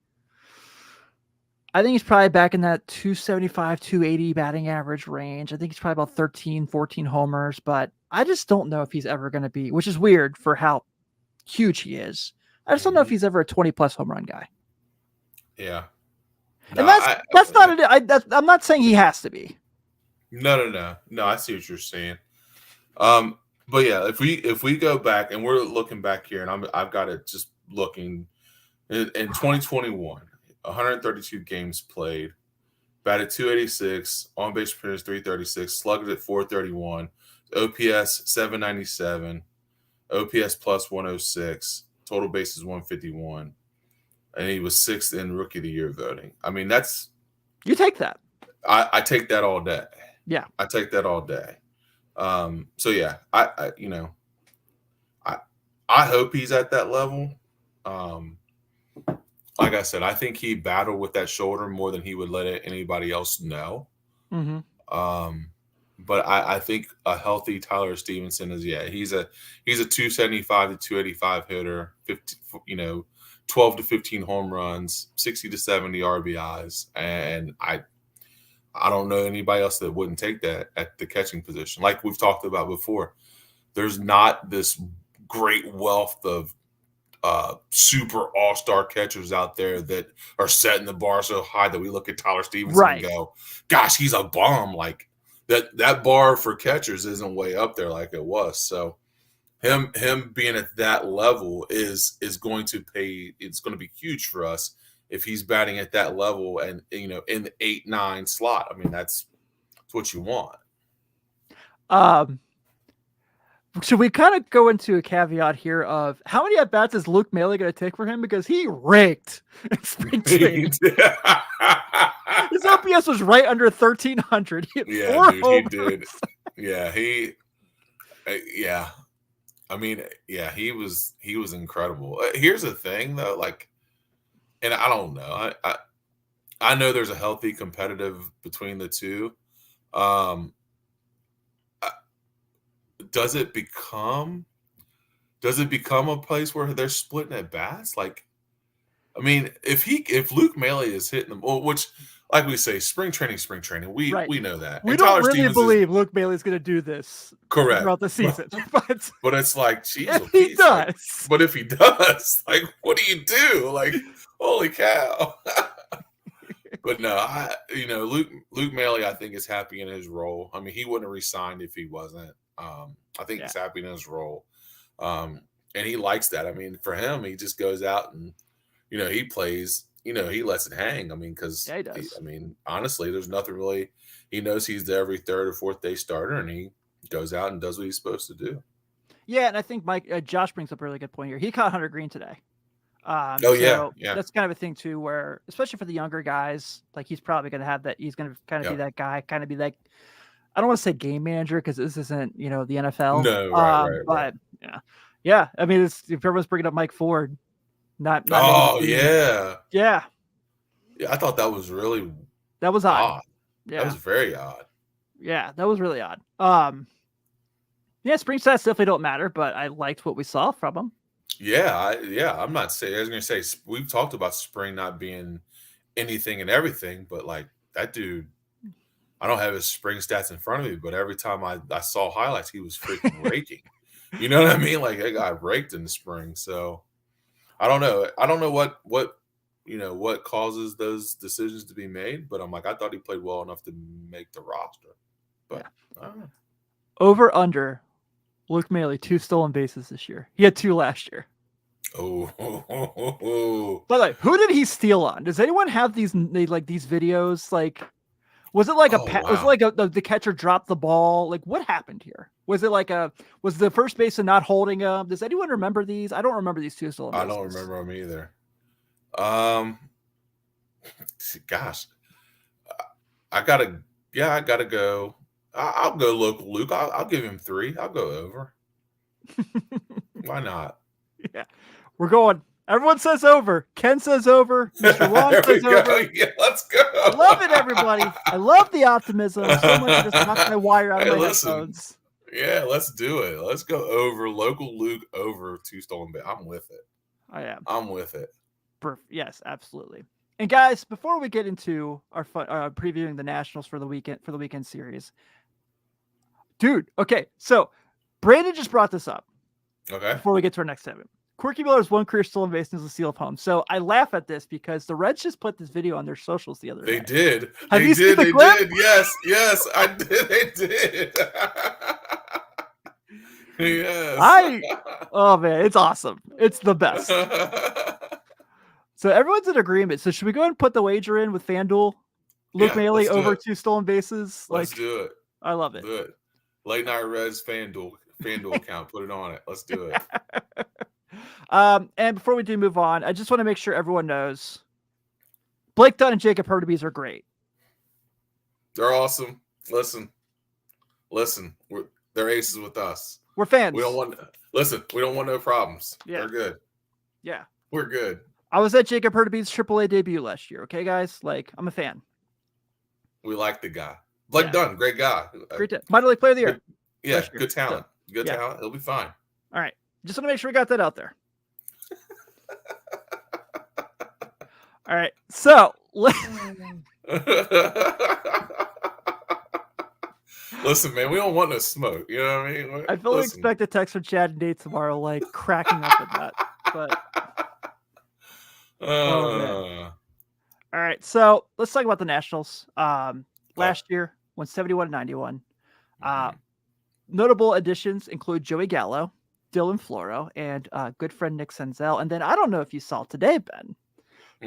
back in that 275, 280 batting average range. I think he's probably about 13, 14 homers, but I just don't know if he's ever going to be, which is weird for how huge he is. I just don't know if he's ever a 20+ home run guy. Yeah. No, and I'm not saying he has to be. No. I see what you're saying. But yeah, if we go back and we're looking back here, and I've got it just looking in 2021, 132 games played, batted 286, on base percentage 336, slugged at 431, OPS 797, OPS plus 106, total bases 151, and he was 6th in Rookie of the Year voting. I mean, you take that. I take that all day. Yeah, I take that all day. So yeah, I hope he's at that level. Like I said, I think he battled with that shoulder more than he would let anybody else know. But I think a healthy Tyler Stevenson is, he's a 275 to 285 hitter, 50, 12 to 15 home runs, 60 to 70 RBIs, and I don't know anybody else that wouldn't take that at the catching position. Like we've talked about before, there's not this great wealth of super all-star catchers out there that are setting the bar so high that we look at Tyler Stevenson and go, gosh, he's a bomb. Like that bar for catchers isn't way up there like it was. So him being at that level is going to pay. It's going to be huge for us if he's batting at that level and, in the 8-9 slot. I mean, that's what you want. Should we kind of go into a caveat here of how many at bats is Luke Melly going to take for him? Because he raked in spring training. His OPS was right under 1,300. He did. Yeah. I mean, he was incredible. Here's the thing, though, like, and I don't know. I know there's a healthy competitive between the two. Does it become a place where they're splitting at bats? Like, I mean, if Luke Melly is hitting them, which, like we say, spring training, we know that. We don't really believe Luke Melly's going to do this throughout the season. But it's like, geez, if he does. But if he does, like, what do you do? Like, holy cow. But no, Luke Melly, I think, is happy in his role. I mean, he wouldn't have resigned if he wasn't. I think he's happy in his role. And he likes that. I mean, for him, he just goes out and, he plays, he lets it hang. I mean, because, he does. Honestly, there's nothing really. He knows he's the every third or fourth day starter, and he goes out and does what he's supposed to do. Yeah, and I think Josh brings up a really good point here. He caught Hunter Greene today. Yeah. That's kind of a thing too, where especially for the younger guys, like he's probably going to have that. He's going to kind of be that guy, kind of be like, I don't want to say game manager because this isn't, the NFL. No, right. But yeah. I mean, if everyone's bringing up Mike Ford, not. Yeah. I thought that was really odd. Yeah, that was very odd. Yeah, that was really odd. Spring stats definitely don't matter, but I liked what we saw from him. I'm not saying. I was going to say we've talked about spring not being anything and everything, but like that dude. I don't have his spring stats in front of me, but every time I saw highlights, he was freaking raking. You know what I mean? Like that guy raked in the spring. So I don't know. I don't know what causes those decisions to be made, but I'm like, I thought he played well enough to make the roster. But I don't know. Over under Luke Melly 2 stolen bases this year. He had 2 last year. Oh. But like, who did he steal on? Does anyone have these videos? Like, was it like was it like the catcher dropped the ball? Like, what happened here? Was it was the first baseman not holding him? Does anyone remember these? I don't remember these 2 stolen bases. I don't remember them either. Gosh, I gotta go. I'll go local Luke. I'll give him 3. I'll go over. Why not? Yeah, we're going. Everyone says over. Ken says over. Mr. Long says over. Yeah, let's go. I love it, everybody. I love the optimism so much. I just knocked my wire out of my headphones. Yeah, let's do it. Let's go over. Local Luke over 2 stolen bases. I'm with it. I am. I'm with it. Yes, absolutely. And guys, before we get into our previewing the Nationals for the weekend series, dude. Okay, so Brandon just brought this up. Okay. Before we get to our next segment. Corky Miller's 1 career stolen base is a seal of home. So I laugh at this because the Reds just put this video on their socials the other day. They did. Have you seen the clip? Did. Yes, I did. They did. Yes. Oh man, it's awesome. It's the best. So everyone's in agreement. So should we go ahead and put the wager in with FanDuel? Luke Melly over 2 stolen bases. Let's do it. I love it. Good. Late Night Reds FanDuel account. Put it on it. Let's do it. And before we do move on, I just want to make sure everyone knows Blake Dunn and Jacob Hurtubise are great. They're awesome. Listen. They're aces with us. We're fans. We don't want no problems. Yeah. They're good. Yeah. We're good. I was at Jacob Hurtubise's AAA debut last year. Okay, guys? Like, I'm a fan. We like the guy. Blake Dunn, great guy. Great. Minor League Player of the Year. Yeah, good talent. Good talent. He'll be fine. All right. Just want to make sure we got that out there. All right. So Listen, man, we don't want no smoke. You know what I mean? I fully Listen. expect a text from Chad and Nate tomorrow, like cracking up at that. But oh man. All right. So let's talk about the Nationals. Last year went 71-91. Notable additions include Joey Gallo, Dylan Floro, and good friend Nick Senzel. And then I don't know if you saw today, Ben,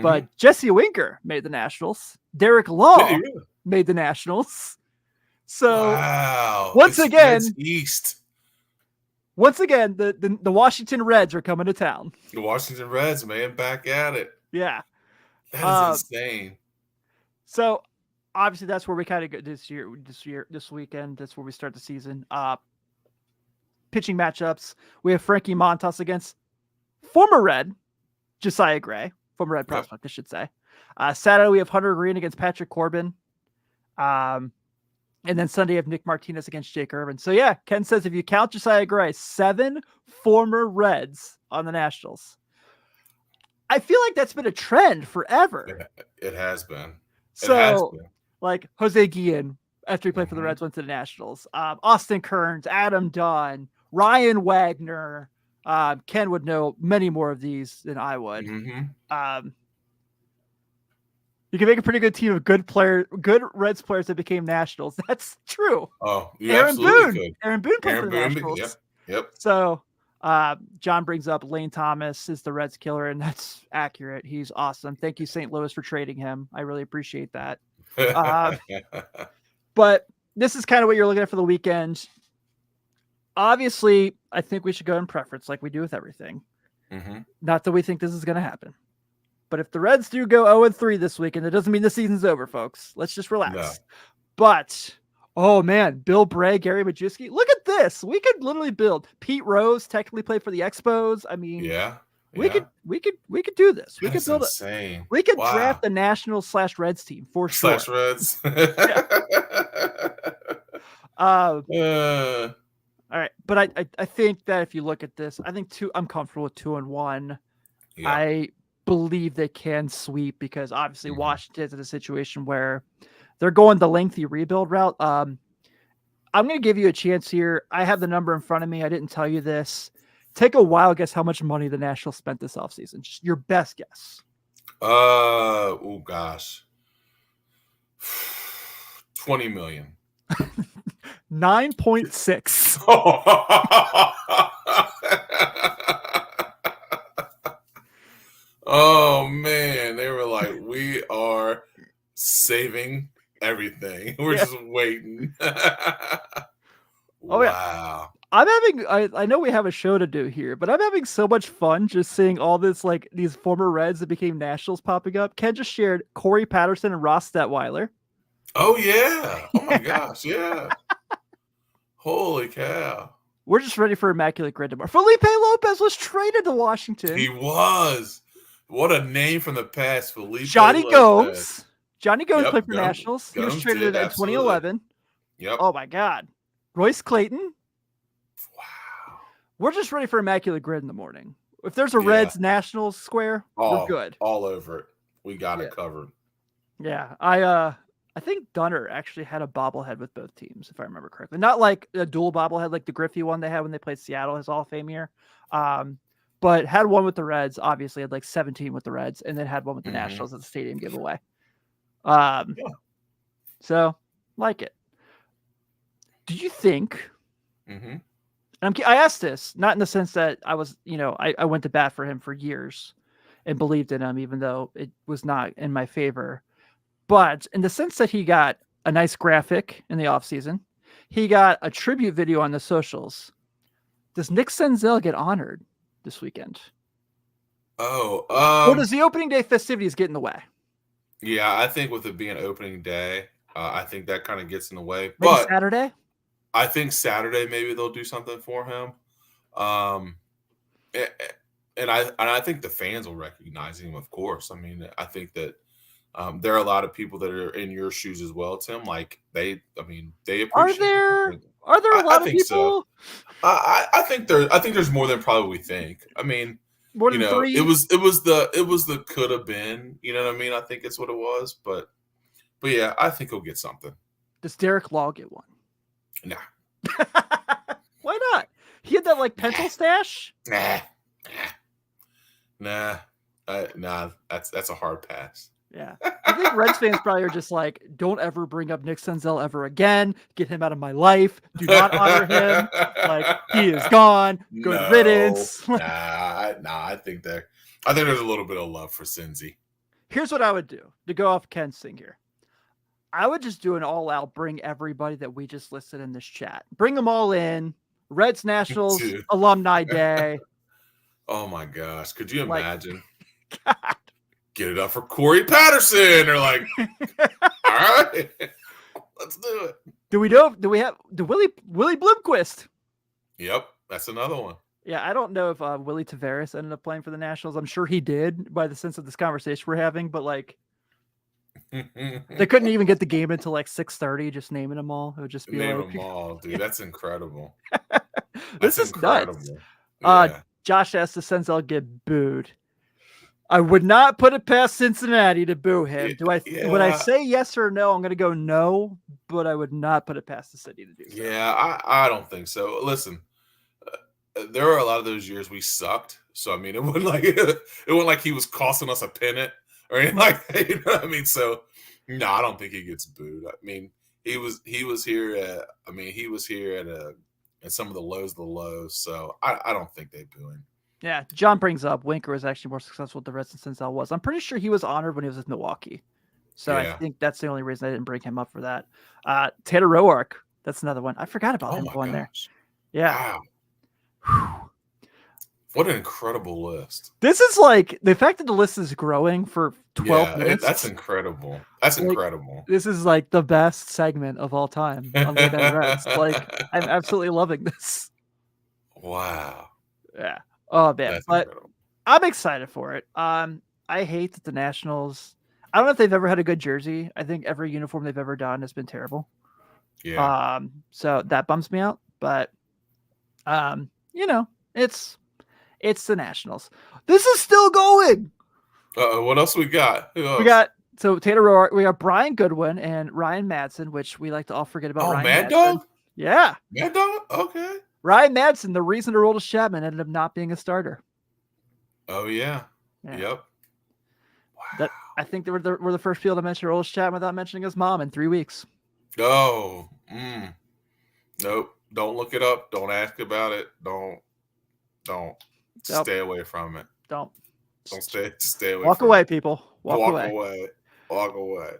but Jesse Winker made the Nationals. Derek Law made the Nationals. So wow. Once again, East. Once again, the Washington Reds are coming to town. The Washington Reds, man, back at it. Yeah. That is insane. So obviously that's where we kind of go this weekend. That's where we start the season. Pitching matchups. We have Frankie Montas against former Red Josiah Gray, former Red prospect, I should say. Saturday we have Hunter Greene against Patrick Corbin. And then Sunday, you have Nick Martinez against Jake Irvin. So, yeah, Ken says if you count Josiah Gray, 7 former Reds on the Nationals. I feel like that's been a trend forever. It has been. Like Jose Guillen, after he played for the Reds, went to the Nationals. Austin Kearns, Adam Dunn, Ryan Wagner. Ken would know many more of these than I would. You can make a pretty good team of good Reds players that became Nationals. That's true. Oh, you Aaron absolutely Boone. could. Aaron Boone played for the Nationals. Yep. So John brings up Lane Thomas is the Reds killer, and that's accurate. He's awesome. Thank you, St. Louis, for trading him. I really appreciate that. But this is kind of what you're looking at for the weekend. Obviously, I think we should go in preference like we do with everything. Not that we think this is going to happen. But if the Reds do go 0-3 this weekend, it doesn't mean the season's over, folks. Let's just relax. No. But, oh man, Bill Bray, Gary Majewski. Look at this. We could literally build. Pete Rose technically played for the Expos. I mean, we could do this. We could build insane. We could draft the Nationals/Reds team for sure. /Reds. All right, but I think that if you look at this, I'm comfortable with 2-1. Yeah. I believe they can sweep because obviously Washington's in a situation where they're going the lengthy rebuild route. I'm going to give you a chance here. I have the number in front of me. I didn't tell you this. Take a wild guess how much money the Nationals spent this offseason. Just your best guess. Oh gosh. 20 million. 9.6. Oh man, they were like, we are saving everything. We're just waiting. Wow. I know we have a show to do here, but I'm having so much fun just seeing all this, like these former Reds that became Nationals popping up. Ken just shared Corey Patterson and Ross Detweiler. Oh yeah. Oh my gosh. Yeah. Holy cow. We're just ready for Immaculate Grid tomorrow. Felipe Lopez was traded to Washington. He was. What a name from the past, Felipe Johnny Lopez. Gomes. Johnny Gomes played for Nationals. He was traded in 2011. Yep. Oh my God. Royce Clayton. Wow. We're just ready for Immaculate Grid in the morning. If there's a Reds Nationals square, we're good. All over it. We got it covered. Yeah. I think Dunner actually had a bobblehead with both teams, if I remember correctly. Not like a dual bobblehead like the Griffey one they had when they played Seattle, his Hall of Fame year. But had one with the Reds, obviously had like 17 with the Reds, and then had one with the Nationals at the stadium giveaway. So like it. Do you think? And I asked this not in the sense that I was, I went to bat for him for years and believed in him, even though it was not in my favor. But in the sense that he got a nice graphic in the offseason, he got a tribute video on the socials. Does Nick Senzel get honored this weekend? Or does the opening day festivities get in the way? Yeah, I think with it being opening day, I think that kind of gets in the way. Maybe but Saturday? I think Saturday maybe they'll do something for him. And I think the fans will recognize him, of course. I mean, I think that there are a lot of people that are in your shoes as well, Tim. Like they appreciate. Are there a lot of people? So. I think there's more than probably we think. I mean, More You than know, 3? it was the could have been. You know what I mean? I think it's what it was, but yeah, I think he'll get something. Does Derek Law get one? Nah. Why not? He had that like pencil stash. Nah. That's a hard pass. Yeah, I think Reds fans probably are just like, don't ever bring up Nick Senzel ever again. Get him out of my life. Do not honor him. Like, he is gone. Good riddance. I think there's a little bit of love for Cincy. Here's what I would do to go off Ken's thing here. I would just do an all-out, bring everybody that we just listed in this chat. Bring them all in. Reds Nationals Alumni Day. Oh my gosh. Could you imagine? God. Get it up for Corey Patterson. Or like, all right, let's do it. Do we have Willie Bloomquist? Yep, that's another one. Yeah, I don't know if Willie Tavares ended up playing for the Nationals. I'm sure he did by the sense of this conversation we're having, but like they couldn't even get the game until like 6:30, just naming them all. It would just be Name like, them all, dude. That's incredible. This is nuts. Yeah. Josh asked the Senzel get booed. I would not put it past Cincinnati to boo him. Would I say yes or no? I'm going to go no, but I would not put it past the city to do so. Yeah, I don't think so. Listen, there are a lot of those years we sucked. So I mean, it wasn't like he was costing us a pennant or anything like that. You know what I mean? So no, I don't think he gets booed. I mean, he was here at some of the lows of the lows. So I don't think they boo him. Yeah, John brings up Winker was actually more successful with the Reds than Senzel was. I'm pretty sure he was honored when he was with Milwaukee. So yeah. I think that's the only reason I didn't bring him up for that. Taylor Roark, that's another one. I forgot about him going there. Yeah. Wow. What an incredible list. This is like the fact that the list is growing for 12 minutes. That's incredible. That's incredible. This is like the best segment of all time on the Reds. Like, I'm absolutely loving this. Wow. Yeah. Oh man, that's but incredible. I'm excited for it. I hate that the Nationals. I don't know if they've ever had a good jersey. I think every uniform they've ever done has been terrible. So that bums me out. But it's the Nationals. This is still going. What else we got? Who else? We got Taylor Roark. We got Brian Goodwin and Ryan Madsen, which we like to all forget about. Ryan Mad Madsen. Dog. Yeah, Mad Dog. Okay. Ryan Madsen, the reason Aroldis Chapman ended up not being a starter. Oh yeah. Yep. Wow. I think we're the first people to mention Aroldis Chapman without mentioning his mom in 3 weeks. Oh. Nope. Don't look it up. Don't ask about it. Don't. Stay away from it. Don't stay away. Walk away, people. Walk away. Walk away.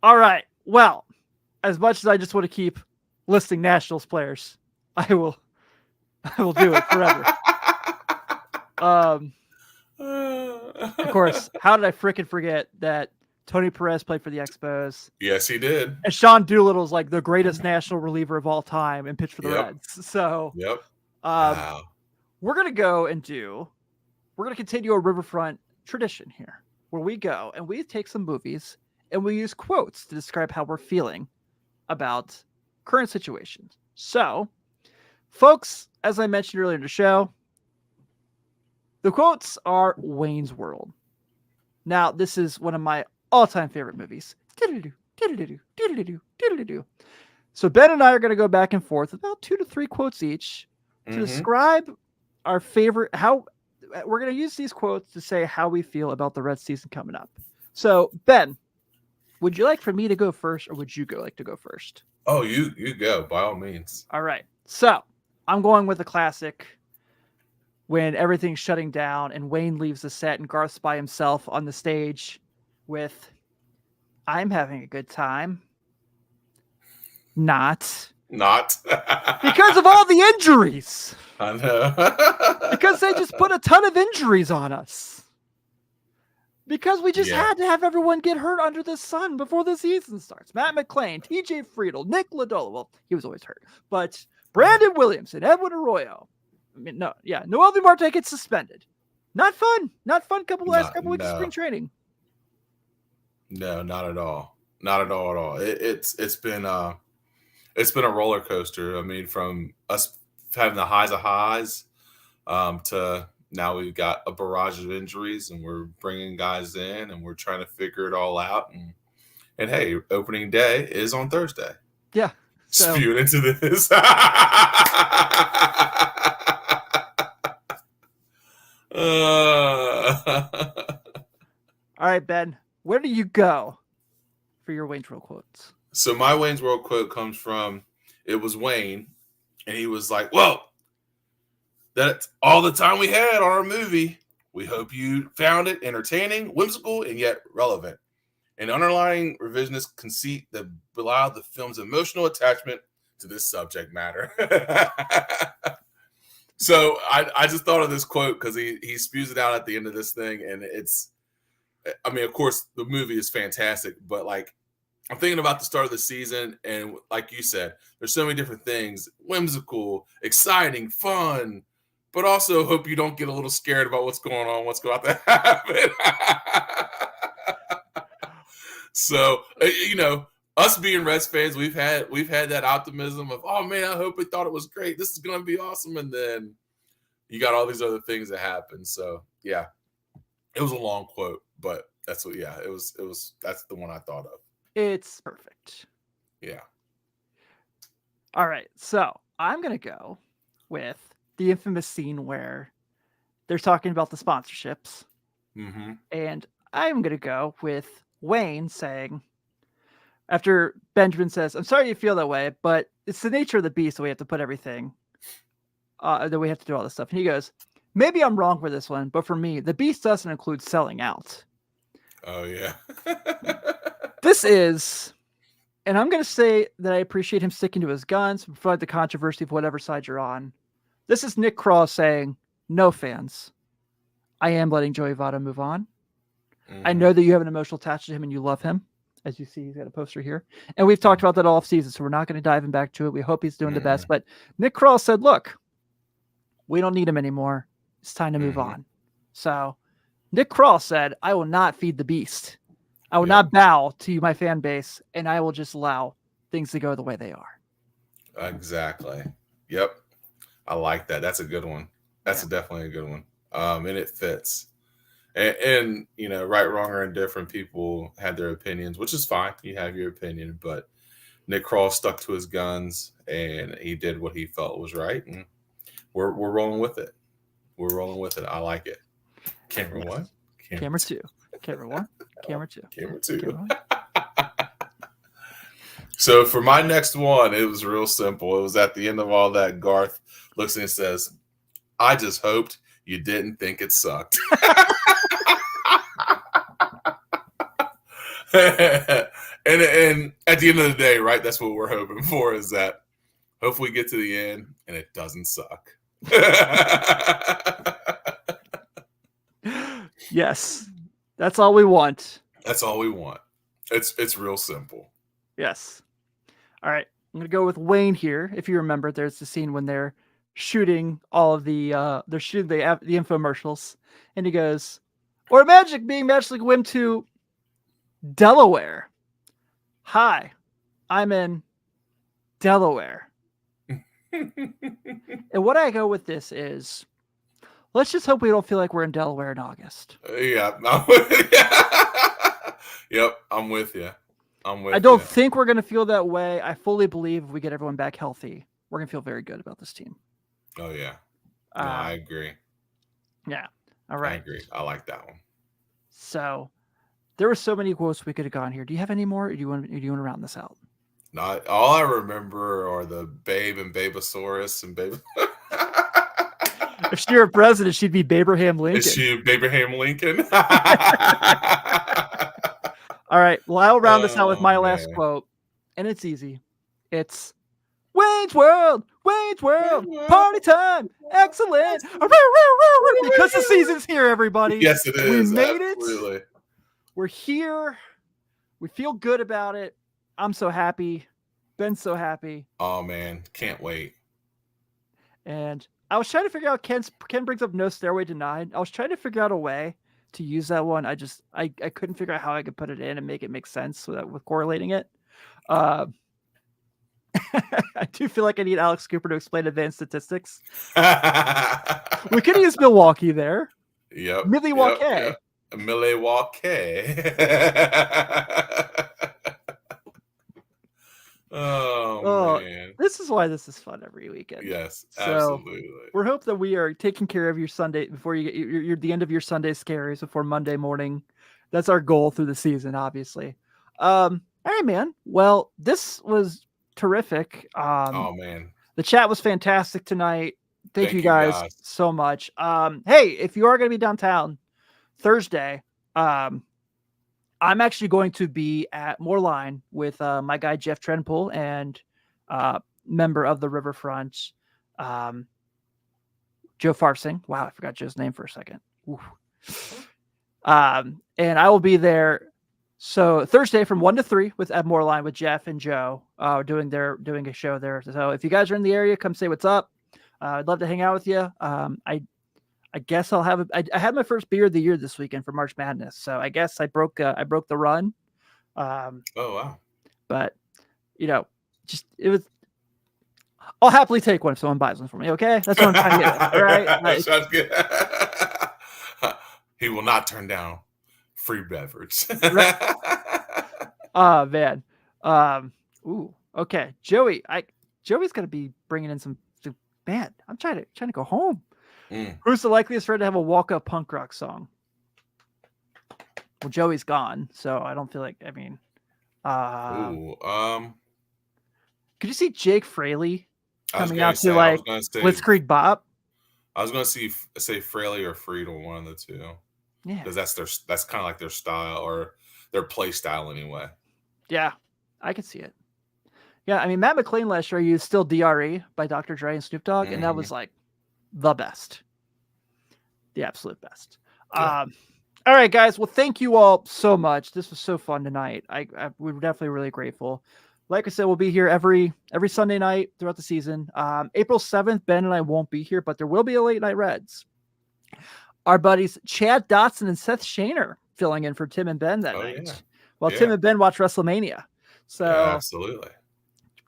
All right. Well, as much as I just want to keep listing Nationals players, I will do it forever. Of course, how did I freaking forget that Tony Perez played for the Expos? Yes, he did. And Sean Doolittle is like the greatest national reliever of all time and pitched for the Reds. So, wow. We're going to continue a Riverfront tradition here where we go and we take some movies and we use quotes to describe how we're feeling about current situations. So, folks, as I mentioned earlier in the show, the quotes are Wayne's World. Now, this is one of my all-time favorite movies. So Ben and I are going to go back and forth about 2 to 3 quotes each to describe our favorite, how we're going to use these quotes to say how we feel about the Red season coming up. So Ben, would you like for me to go first or would you like to go first? Oh, you go by all means. All right. So I'm going with the classic when everything's shutting down and Wayne leaves the set and Garth's by himself on the stage with, I'm having a good time. Not. Because of all the injuries. I know. Because they just put a ton of injuries on us. Because we just had to have everyone get hurt under the sun before the season starts. Matt McClain, TJ Friedel, Nick Lodolo. Well, he was always hurt. But Brandon Williamson, Edwin Arroyo. I mean, Noel Marte gets suspended. Not fun. Not fun last couple weeks of spring training. No, not at all. Not at all. It's been a roller coaster. I mean, from us having the highs of highs to now we've got a barrage of injuries, and we're bringing guys in, and we're trying to figure it all out. And hey, opening day is on Thursday. Yeah. So, spewed into this. all right, Ben, where do you go for your Wayne's World quotes? So my Wayne's World quote comes from, it was Wayne, and he was like, well, that's all the time we had on our movie. We hope you found it entertaining, whimsical, and yet relevant. An underlying revisionist conceit that belied the film's emotional attachment to this subject matter. So I just thought of this quote because he spews it out at the end of this thing, and it's, I mean, of course, the movie is fantastic, but like, I'm thinking about the start of the season, and like you said, there's so many different things: whimsical, exciting, fun, but also hope you don't get a little scared about what's going on, what's going to happen. So, you know, us being Reds fans, we've had that optimism of, oh man, I hope we thought it was great. This is going to be awesome. And then you got all these other things that happen. So yeah, it was a long quote, but that's what, yeah, it was, that's the one I thought of. It's perfect. Yeah. All right. So I'm going to go with the infamous scene where they're talking about the sponsorships. Mm-hmm. And I'm going to go with Wayne saying, after Benjamin says, I'm sorry you feel that way, but it's the nature of the beast that we have to put everything, that we have to do all this stuff. And he goes, maybe I'm wrong for this one, but for me, the beast doesn't include selling out. Oh, yeah. This is, and I'm going to say that I appreciate him sticking to his guns, provide the controversy of whatever side you're on. This is Nick Kroll saying, no fans, I am letting Joey Votto move on. I know that you have an emotional attachment to him and you love him. As you see, he's got a poster here. And we've talked about that all season, so we're not going to dive in back to it. We hope he's doing the best. But Nick Kroll said, look, we don't need him anymore. It's time to move on. So Nick Kroll said, I will not feed the beast. I will not bow to my fan base, and I will just allow things to go the way they are. Exactly. Yep. I like that. That's a good one. That's definitely a good one. And it fits. And, you know, right, wrong, or indifferent, people had their opinions, which is fine. You have your opinion, but Nick Kroll stuck to his guns, and he did what he felt was right, and we're rolling with it. We're rolling with it. I like it. Camera one. Camera two. Camera one. Camera two. Camera two. So for my next one, it was real simple. It was at the end of all that. Garth looks and says, I just hoped you didn't think it sucked. and at the end of the day, right, that's what we're hoping for, is that hopefully we get to the end and it doesn't suck. Yes, that's all we want. That's all we want. It's real simple. Yes. All right, I'm gonna go with Wayne here. If you remember, there's the scene when they're shooting all of the the infomercials, and he goes, or being magically whim to Delaware. Hi, I'm in Delaware. And what I go with this is, let's just hope we don't feel like we're in Delaware in August. Yeah. Yep, I'm with you. I don't think we're going to feel that way. I fully believe if we get everyone back healthy, we're going to feel very good about this team. Oh, yeah. No, I agree. Yeah. All right. I agree. I like that one. So there were so many quotes we could have gone here. Do you have any more? Or do you want to round this out? No, all I remember are the Babe and Babosaurus and Babe. If she were president, she'd be Babraham Lincoln. Is she Babraham Lincoln? All right. Well, I'll round this out with my last quote, and it's easy. It's Wayne's World, party time, excellent. Because the season's here, everybody. Yes, it is. We made Absolutely. it. We're here. We feel good about it. I'm so happy. Ben's so happy. Oh, man. Can't wait. And I was trying to figure out, Ken brings up no stairway denied. I was trying to figure out a way to use that one. I couldn't figure out how I could put it in and make it make sense with correlating it. I do feel like I need Alex Cooper to explain advanced statistics. Yep. We could use Milwaukee there. Milwaukee. Yep. Milwaukee. Oh man. This is why this is fun every weekend. Yes, So absolutely. we're hoping that we are taking care of your Sunday before you get your the end of your Sunday scaries before Monday morning. That's our goal through the season, obviously. All right, man. Well, this was terrific. Oh man. The chat was fantastic tonight. Thank you guys so much. Hey, if you are going to be downtown Thursday, I'm actually going to be at Moorline with my guy Jeff Trenpool and member of the Riverfront, Joe Farsing. Wow, I forgot Joe's name for a second. And I will be there. So Thursday from 1 to 3 with Ed Moorline with Jeff and Joe doing a show there. So if you guys are in the area, come say what's up. I'd love to hang out with you. I guess I'll have I had my first beer of the year this weekend for March Madness. So I guess I broke the run. Oh wow. But it was I'll happily take one if someone buys one for me, okay? That's what I'm trying to get at. All right. Like, sounds good. He will not turn down free beverage. Right. Oh man. Ooh, okay. Joey's gonna be bringing in some man. I'm trying to go home. Who's the likeliest friend to have a walk-up punk rock song? Well, Joey's gone, so I don't feel like. I mean, could you see Jake Fraley coming out to like Blitzkrieg Bop? I was going to say Fraley or Friedel, one of the two. Yeah, because that's kind of like their style or their play style anyway. Yeah, I can see it. Yeah, I mean Matt McLean last year used Still DRE by Dr. Dre and Snoop Dogg, and that was like the best, the absolute best. Yeah. All right, guys. Well, thank you all so much. This was so fun tonight. We're definitely really grateful. Like I said, we'll be here every Sunday night throughout the season. April 7th, Ben and I won't be here, but there will be a Late Night Reds. Our buddies Chad Dotson and Seth Shaner filling in for Tim and Ben that night. Yeah. Well, Tim and Ben watch WrestleMania. So absolutely.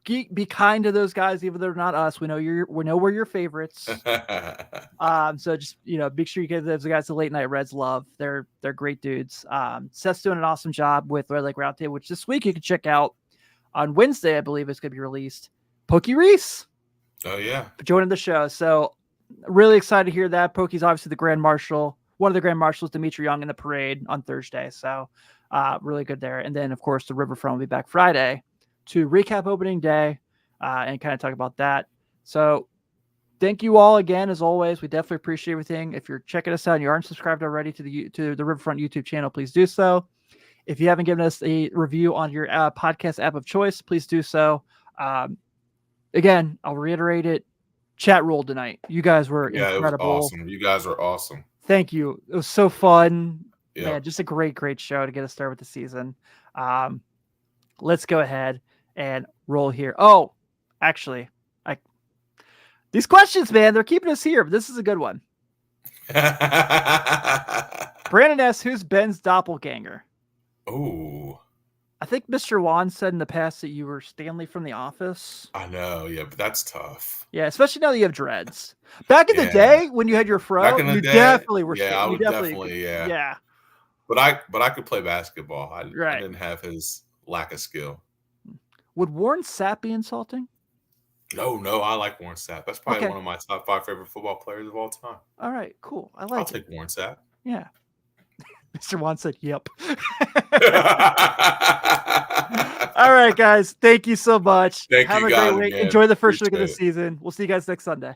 Be kind to those guys, even though they're not us. We know we're your favorites. So just make sure you give those guys the Late Night Reds love. They're great dudes. Seth's doing an awesome job with Red Lake Roundtable, which this week you can check out on Wednesday. I believe it's going to be released. Pokey Reese. Oh yeah, for joining the show. So really excited to hear that. Pokey's obviously the Grand Marshal, one of the Grand Marshals, Dimitri Young in the parade on Thursday. So really good there. And then of course the Riverfront will be back Friday to recap opening day and kind of talk about that. So thank you all again, as always. We definitely appreciate everything. If you're checking us out and you aren't subscribed already to the Riverfront YouTube channel, please do so. If you haven't given us a review on your podcast app of choice, please do so. Again, I'll reiterate it. Chat rolled tonight. You guys were incredible. It was awesome. You guys were awesome. Thank you. It was so fun. Yep. Man, just a great show to get us started with the season. Let's go ahead and roll here. Oh, actually, these questions, man, they're keeping us here, but this is a good one. Brandon S., who's Ben's doppelganger? Oh, I think Mr. Wan said in the past that you were Stanley from The Office. I know, yeah, but that's tough. Yeah, especially now that you have dreads. Back in the day when you had your fro, you definitely were. Yeah, I would definitely. Yeah. But I could play basketball. I didn't have his lack of skill. Would Warren Sapp be insulting? No, I like Warren Sapp. That's probably one of my top 5 favorite football players of all time. All right, cool. I'll take Warren Sapp. Yeah. Mr. Wan said, yep. All right, guys. Thank you so much. Have a great week. Enjoy the first week of the season. We'll see you guys next Sunday.